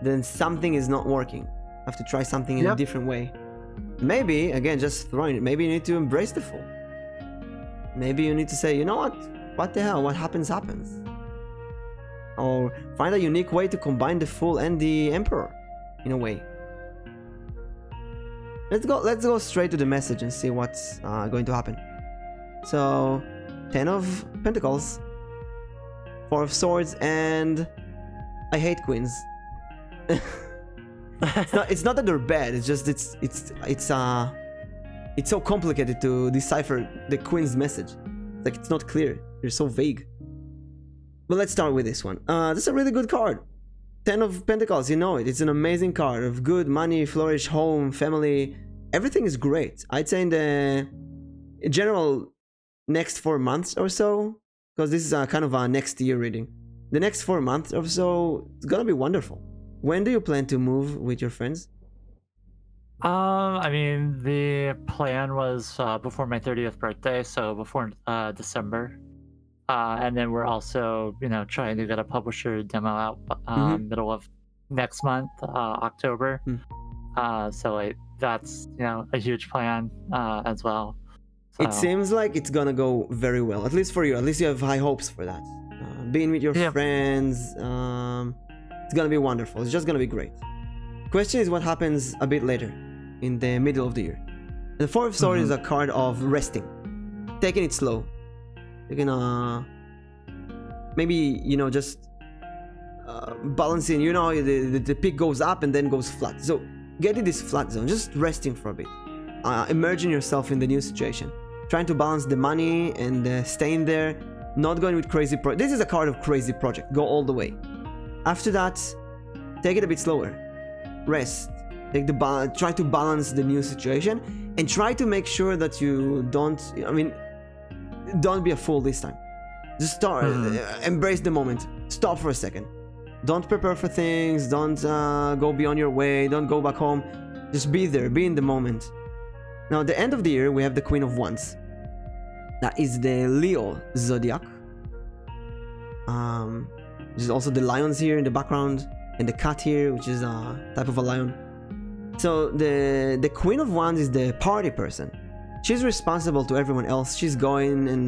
then something is not working. Have to try something in a different way. Maybe, again, just throwing it, maybe you need to embrace the Fool. Maybe you need to say, you know what the hell, what happens happens. Or find a unique way to combine the Fool and the Emperor, in a way. Let's go straight to the message and see what's going to happen. So, 10 of Pentacles, 4 of Swords, and I hate queens. It's not that they're bad. It's just it's so complicated to decipher the queen's message. Like, it's not clear. They're so vague. But let's start with this one. This is a really good card. 10 of Pentacles, you know it. It's an amazing card of good money, flourish, home, family. Everything is great. I'd say in the general next 4 months or so, because this is kind of a next year reading. The next 4 months or so, it's gonna be wonderful. When do you plan to move with your friends? I mean, the plan was before my 30th birthday, so before December. And then we're also, you know, trying to get a publisher demo out middle of next month, October. So like, that's, you know, a huge plan as well. So. It seems like it's gonna go very well, at least for you. At least you have high hopes for that. Being with your friends, it's gonna be wonderful. It's just gonna be great. Question is what happens a bit later, in the middle of the year. The 4 of Swords is a card of resting, taking it slow. You can maybe, you know, just balancing, you know, the peak goes up and then goes flat. So get in this flat zone, just resting for a bit, immerging yourself in the new situation, trying to balance the money and staying there, not going with crazy this is a card of crazy project. Go all the way. After that, take it a bit slower. Rest. Take the try to balance the new situation and try to make sure that you don't, I mean, don't be a fool this time. Just start, embrace the moment. Stop for a second. Don't prepare for things, don't go beyond your way, don't go back home. Just be there, be in the moment. Now, at the end of the year, we have the Queen of Wands. That is the Leo zodiac. There's also the lions here in the background, and the cat here, which is a type of a lion. So the Queen of Wands is the party person. She's responsible to everyone else. She's going and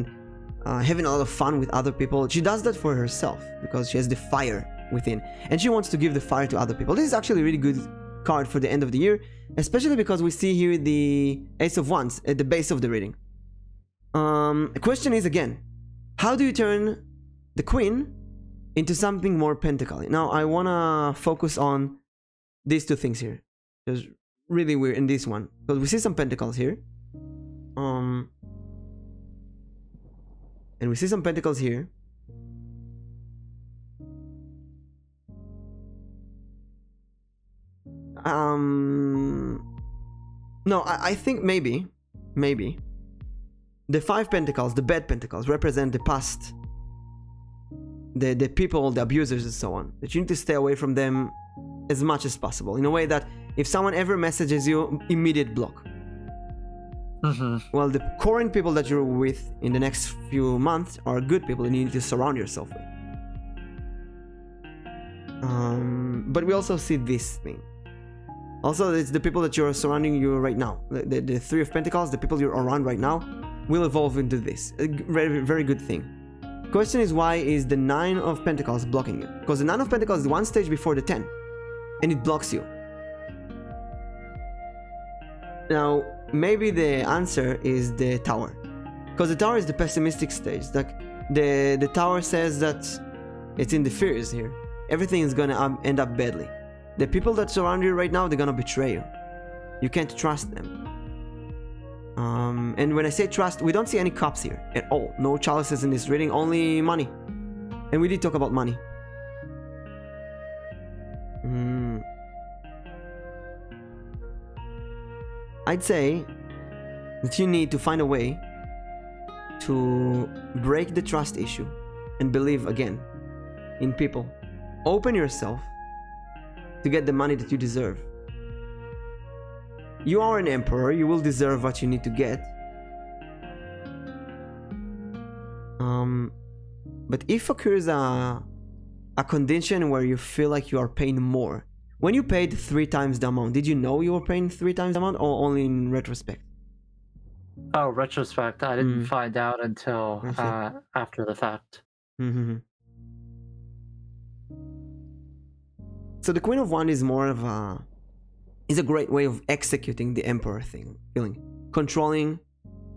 having a lot of fun with other people. She does that for herself because she has the fire within, and she wants to give the fire to other people. This is actually a really good card for the end of the year, especially because we see here the Ace of Wands at the base of the reading. The question is again, how do you turn the Queen into something more pentacly? Now, I wanna focus on these two things here. It's really weird in this one because we see some pentacles here, and we see some pentacles here. No, I think maybe the 5 pentacles, the bad pentacles, represent the past, the people, the abusers and so on, that you need to stay away from them as much as possible, in a way that if someone ever messages you, immediate block. Well, the current people that you're with in the next few months are good people and you need to surround yourself with. But we also see this thing. Also, it's the people that you're surrounding you right now. The 3 of Pentacles, the people you're around right now, will evolve into this. A very, very good thing. Question is, why is the 9 of Pentacles blocking you? Because the 9 of Pentacles is one stage before the 10, and it blocks you. Now, maybe the answer is the Tower, because the Tower is the pessimistic stage. Like the Tower says that it's in the fears here. Everything is gonna end up badly. The people that surround you right now, they're gonna betray you. You can't trust them. And when I say trust, we don't see any cups here at all. No chalices in this reading, only money. And we did talk about money. I'd say that you need to find a way to break the trust issue and believe again in people. Open yourself to get the money that you deserve. You are an emperor, you will deserve what you need to get. But if occurs a condition where you feel like you are paying more, when you paid 3 times the amount, did you know you were paying 3 times the amount, or only in retrospect? Oh, retrospect. I didn't find out until after the fact. So the Queen of Wands is more of is a great way of executing the Emperor thing, feeling controlling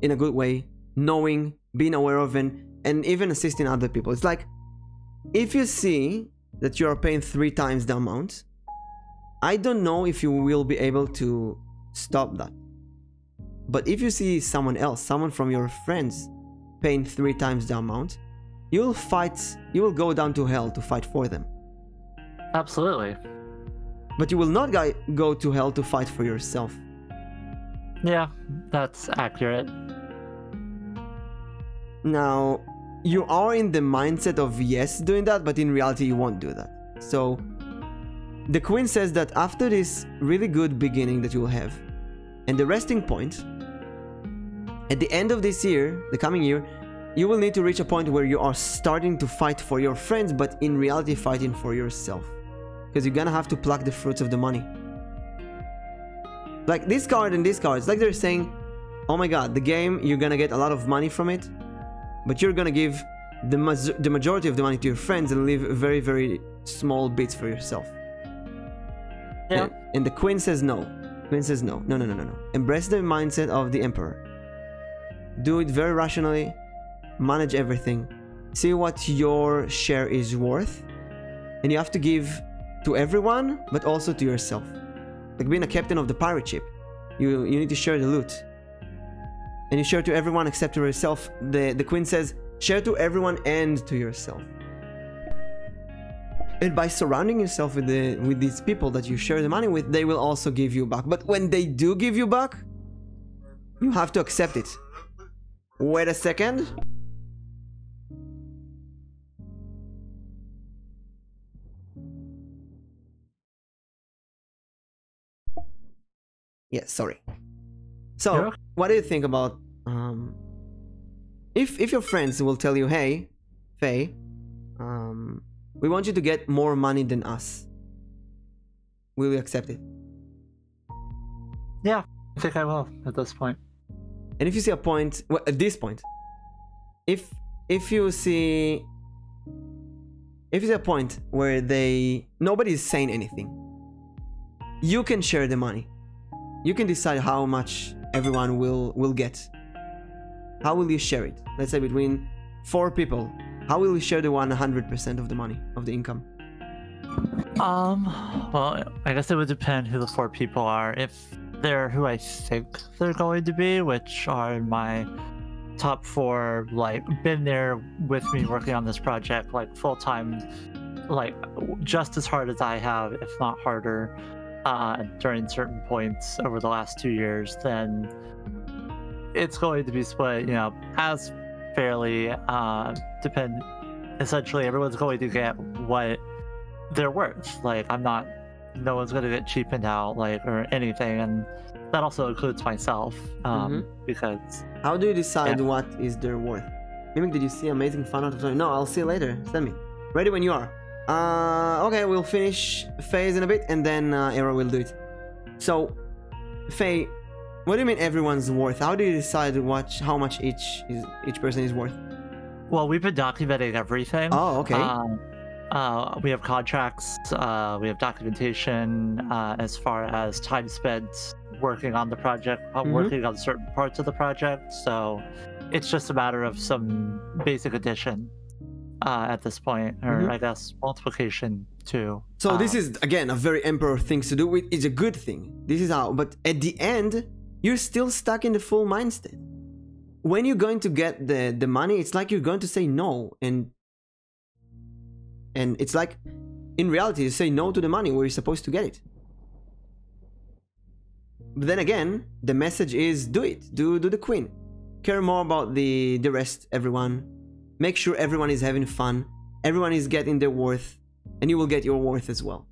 in a good way, knowing, being aware of, and even assisting other people. It's like, if you see that you are paying 3 times the amount, I don't know if you will be able to stop that. But if you see someone else, someone from your friends, paying 3 times the amount, you will fight, you will go down to hell to fight for them. Absolutely. But you will not go to hell to fight for yourself. Yeah, that's accurate. Now, you are in the mindset of yes doing that, but in reality you won't do that. So the Queen says that after this really good beginning that you will have, and the resting point, at the end of this year, the coming year, you will need to reach a point where you are starting to fight for your friends, but in reality fighting for yourself. Because you're gonna have to pluck the fruits of the money. Like this card and this card, it's like they're saying, oh my god, the game, you're gonna get a lot of money from it, but you're gonna give the majority of the money to your friends and leave very, very small bits for yourself. Yeah. And the Queen says no. Queen says no. No. Embrace the mindset of the Emperor. Do it very rationally. Manage everything. See what your share is worth. And you have to give to everyone, but also to yourself. Like being a captain of the pirate ship. You need to share the loot. and you share to everyone except to yourself. The Queen says, share to everyone and to yourself. And by surrounding yourself with these people that you share the money with, they will also give you back. But when they do give you back, you have to accept it. Wait a second. Yes, sorry. So, yeah. What do you think about if your friends will tell you, hey, Faye, we want you to get more money than us. Will you accept it? Yeah, I think I will at this point. And if you see a point, well, at this point, if you see a point where nobody is saying anything, you can share the money. You can decide how much everyone will get. How will you share it? Let's say between 4 people. How will you share the 100% of the money, of the income? Well, I guess it would depend who the 4 people are. If they're who I think they're going to be, which are my top 4, like, been there with me working on this project, like, full-time, like, just as hard as I have, if not harder, during certain points over the last 2 years, then it's going to be split, you know, as fairly. Essentially everyone's going to get what they're worth. Like, no one's going to get cheapened out, like, or anything, and that also includes myself, because... How do you decide what is their worth? Mimic, did you see amazing fun out of something? No, I'll see you later. Send me. Ready when you are. Okay, we'll finish Faye's in a bit, and then Era will do it. So, Faye, what do you mean everyone's worth? How do you decide how much each person is worth? Well, we've been documenting everything. Oh, okay. We have contracts, we have documentation, as far as time spent working on the project, working on certain parts of the project, so it's just a matter of some basic addition at this point, or I guess multiplication too. So this is, again, a very Emperor thing to do. It's a good thing. This is how, but at the end, you're still stuck in the full mind state. When you're going to get the money, it's like you're going to say no, and it's like, in reality, you say no to the money where you're supposed to get it. But then again, the message is do it. Do the Queen. Care more about the rest, everyone. Make sure everyone is having fun. Everyone is getting their worth, and you will get your worth as well.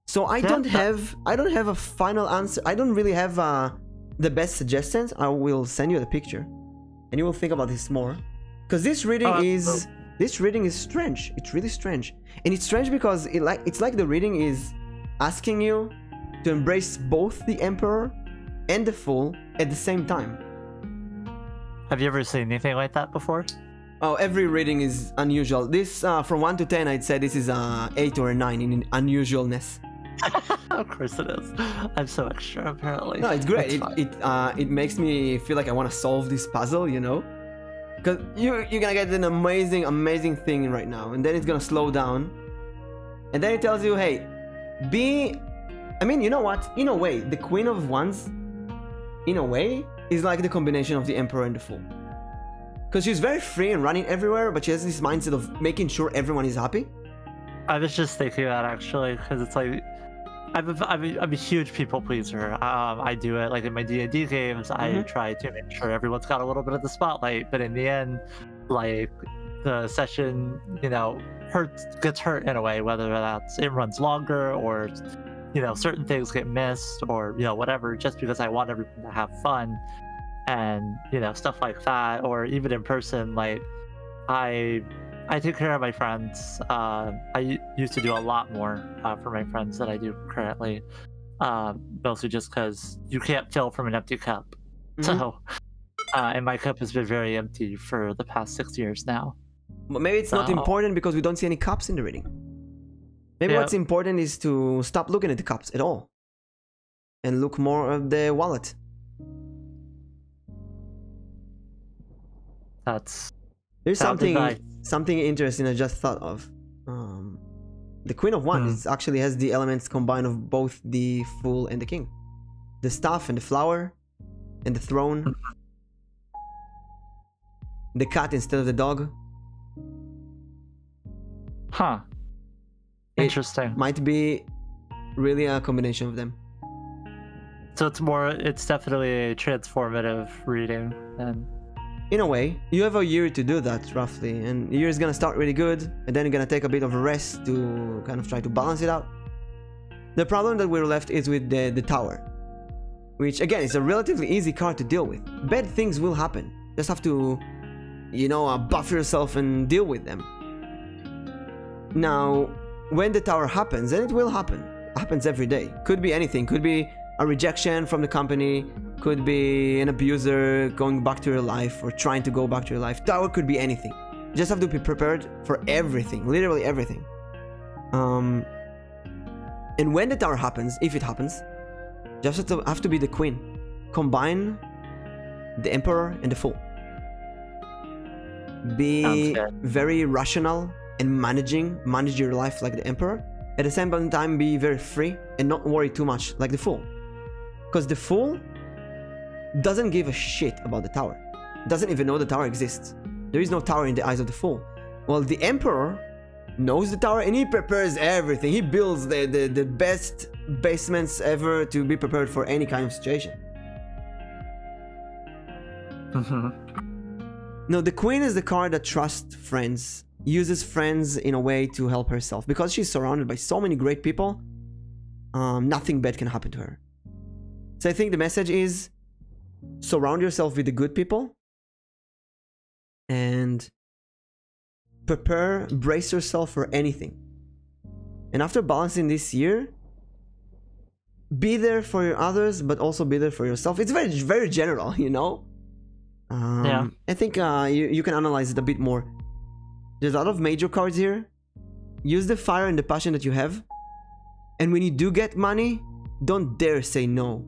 So I don't have a final answer. I don't really have the best suggestions. I will send you the picture, and you will think about this more. Because this reading is strange. It's really strange, and it's strange because it's like the reading is asking you to embrace both the Emperor and the Fool at the same time. Have you ever seen anything like that before? Oh, every reading is unusual. This, from 1 to 10, I'd say this is a 8 or a 9 in unusualness. Of course it is. I'm so extra, apparently. No, it's great. It makes me feel like I want to solve this puzzle, you know? Because you're gonna get an amazing thing right now, and then it's gonna slow down. And then it tells you, hey, I mean, you know what? In a way, the Queen of Wands, in a way, is like the combination of the Emperor and the Fool. Because she's very free and running everywhere, but she has this mindset of making sure everyone is happy. I was just thinking that, actually, because it's like, I'm a huge people pleaser. I do it, like, in my D&D games. I try to make sure everyone's got a little bit of the spotlight, but in the end, like, the session, you know, gets hurt in a way, whether that's it runs longer, or, you know, certain things get missed, or, you know, whatever, just because I want everyone to have fun, and, you know, stuff like that. Or even in person, like, I take care of my friends. I used to do a lot more for my friends than I do currently, mostly just because you can't fill from an empty cup. So, and my cup has been very empty for the past 6 years now. But maybe it's not important because we don't see any cups in the reading. Maybe what's important is to stop looking at the cups at all, and look more at the wallet. There's something interesting I just thought of. The Queen of Wands actually has the elements combined of both the Fool and the King. The staff and the flower and the throne. The cat instead of the dog. Huh. Interesting. It might be really a combination of them. So it's definitely a transformative reading then. In a way, you have a year to do that roughly, and the year is gonna start really good, and then you're gonna take a bit of a rest to kind of try to balance it out. The problem that we're left is with the tower, which again is a relatively easy card to deal with. Bad things will happen. Just have to, you know, buff yourself and deal with them. Now, when the tower happens, and it will happen, it happens every day. Could be anything. Could be a rejection from the company. Could be an abuser going back to your life or trying to go back to your life. Tower could be anything. You just have to be prepared for everything, literally everything. And when the tower happens, if it happens, you just have to be the queen. Combine the emperor and the fool. Be very rational and manage your life like the emperor. At the same time, be very free and not worry too much like the fool. Because the fool doesn't give a shit about the tower. Doesn't even know the tower exists. There is no tower in the eyes of the fool. Well, the emperor knows the tower and he prepares everything. He builds the best basements ever to be prepared for any kind of situation. No, the queen is the card that trusts friends, uses friends in a way to help herself. Because she's surrounded by so many great people, nothing bad can happen to her. So I think the message is, surround yourself with the good people and brace yourself for anything. And after balancing this year, be there for your others, but also be there for yourself. It's very, very general, you know? Yeah. I think you can analyze it a bit more. There's a lot of major cards here. Use the fire and the passion that you have. And when you do get money, don't dare say no.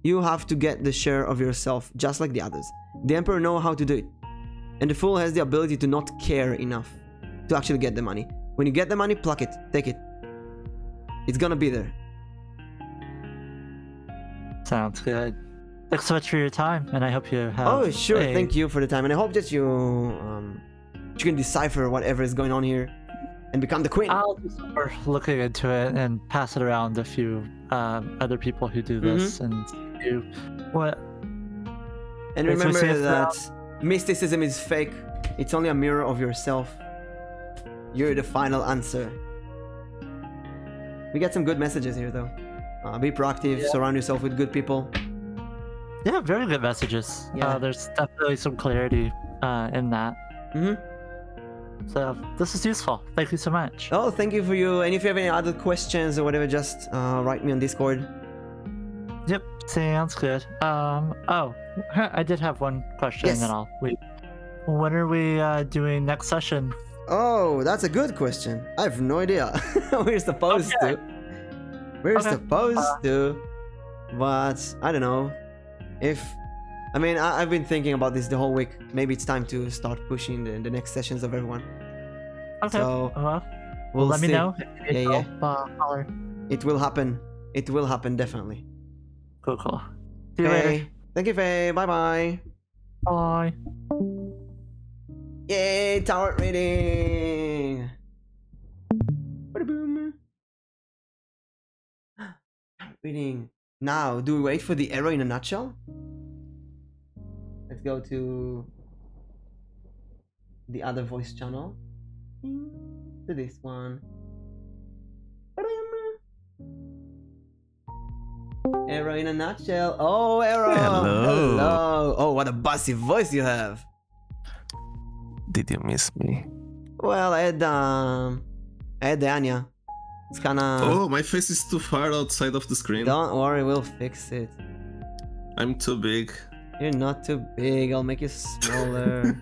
You have to get the share of yourself, just like the others. The Emperor knows how to do it. And the Fool has the ability to not care enough to actually get the money. When you get the money, pluck it. Take it. It's gonna be there. Sounds good. Thanks so much for your time, and I hope you have... Oh, sure. Thank you for the time. And I hope that you can decipher whatever is going on here and become the queen. I'll do some more looking into it and pass it around a few other people who do this and do what. And remember that mysticism is fake. It's only a mirror of yourself. You're the final answer. We get some good messages here, though. Be proactive. Surround yourself with good people. Yeah, very good messages. Yeah. There's definitely some clarity in that. So this is useful. Thank you so much. Oh, thank you for you. And if you have any other questions or whatever, just write me on Discord. Yep, sounds good. Oh, I did have one question, and then I'll wait. When are we doing next session? Oh, that's a good question. I have no idea. We're supposed to. We're supposed to. But I don't know. I mean, I've been thinking about this the whole week. Maybe it's time to start pushing the next sessions of everyone. Okay. So we'll let me know. Yeah. It will happen. It will happen, definitely. Cool. See you later. Thank you, Faye. Bye-bye. Bye. Yay, tower reading. Reading. Now, do we wait for the arrow in a nutshell? Let's go to the other voice channel. To this one. Arrow in a nutshell. Oh, Arrow! Hello! Oh, what a bossy voice you have. Did you miss me? Well, I had the Anya. It's kinda... Oh, my face is too far outside of the screen. Don't worry, we'll fix it. I'm too big. You're not too big, I'll make you smaller.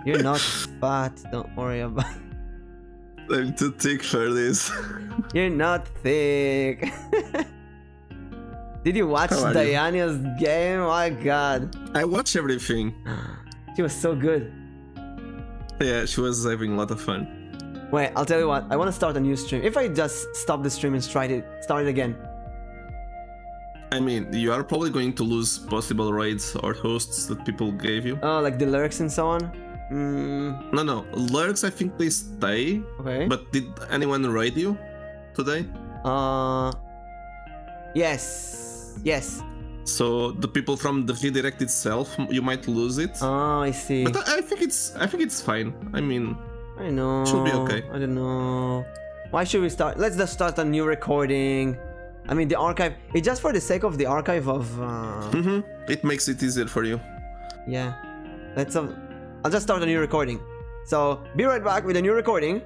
You're not fat, don't worry about it. I'm too thick for this. You're not thick. Did you watch Diana's game? Oh my god. I watch everything. She was so good. Yeah, she was having a lot of fun. Wait, I'll tell you what. I want to start a new stream. If I just stop the stream and start it again. I mean, you are probably going to lose possible raids or hosts that people gave you. Oh, like the lurks and so on? No. Lurks, I think they stay. Okay. But did anyone raid you today? Yes. Yes. So the people from the redirect itself, you might lose it. Oh, I see. But I think it's fine. I mean, I don't know. Should be okay. I don't know. Why should we start? Let's just start a new recording. I mean, the archive. It's just for the sake of the archive of. It makes it easier for you. Yeah. I'll just start a new recording. So be right back with a new recording.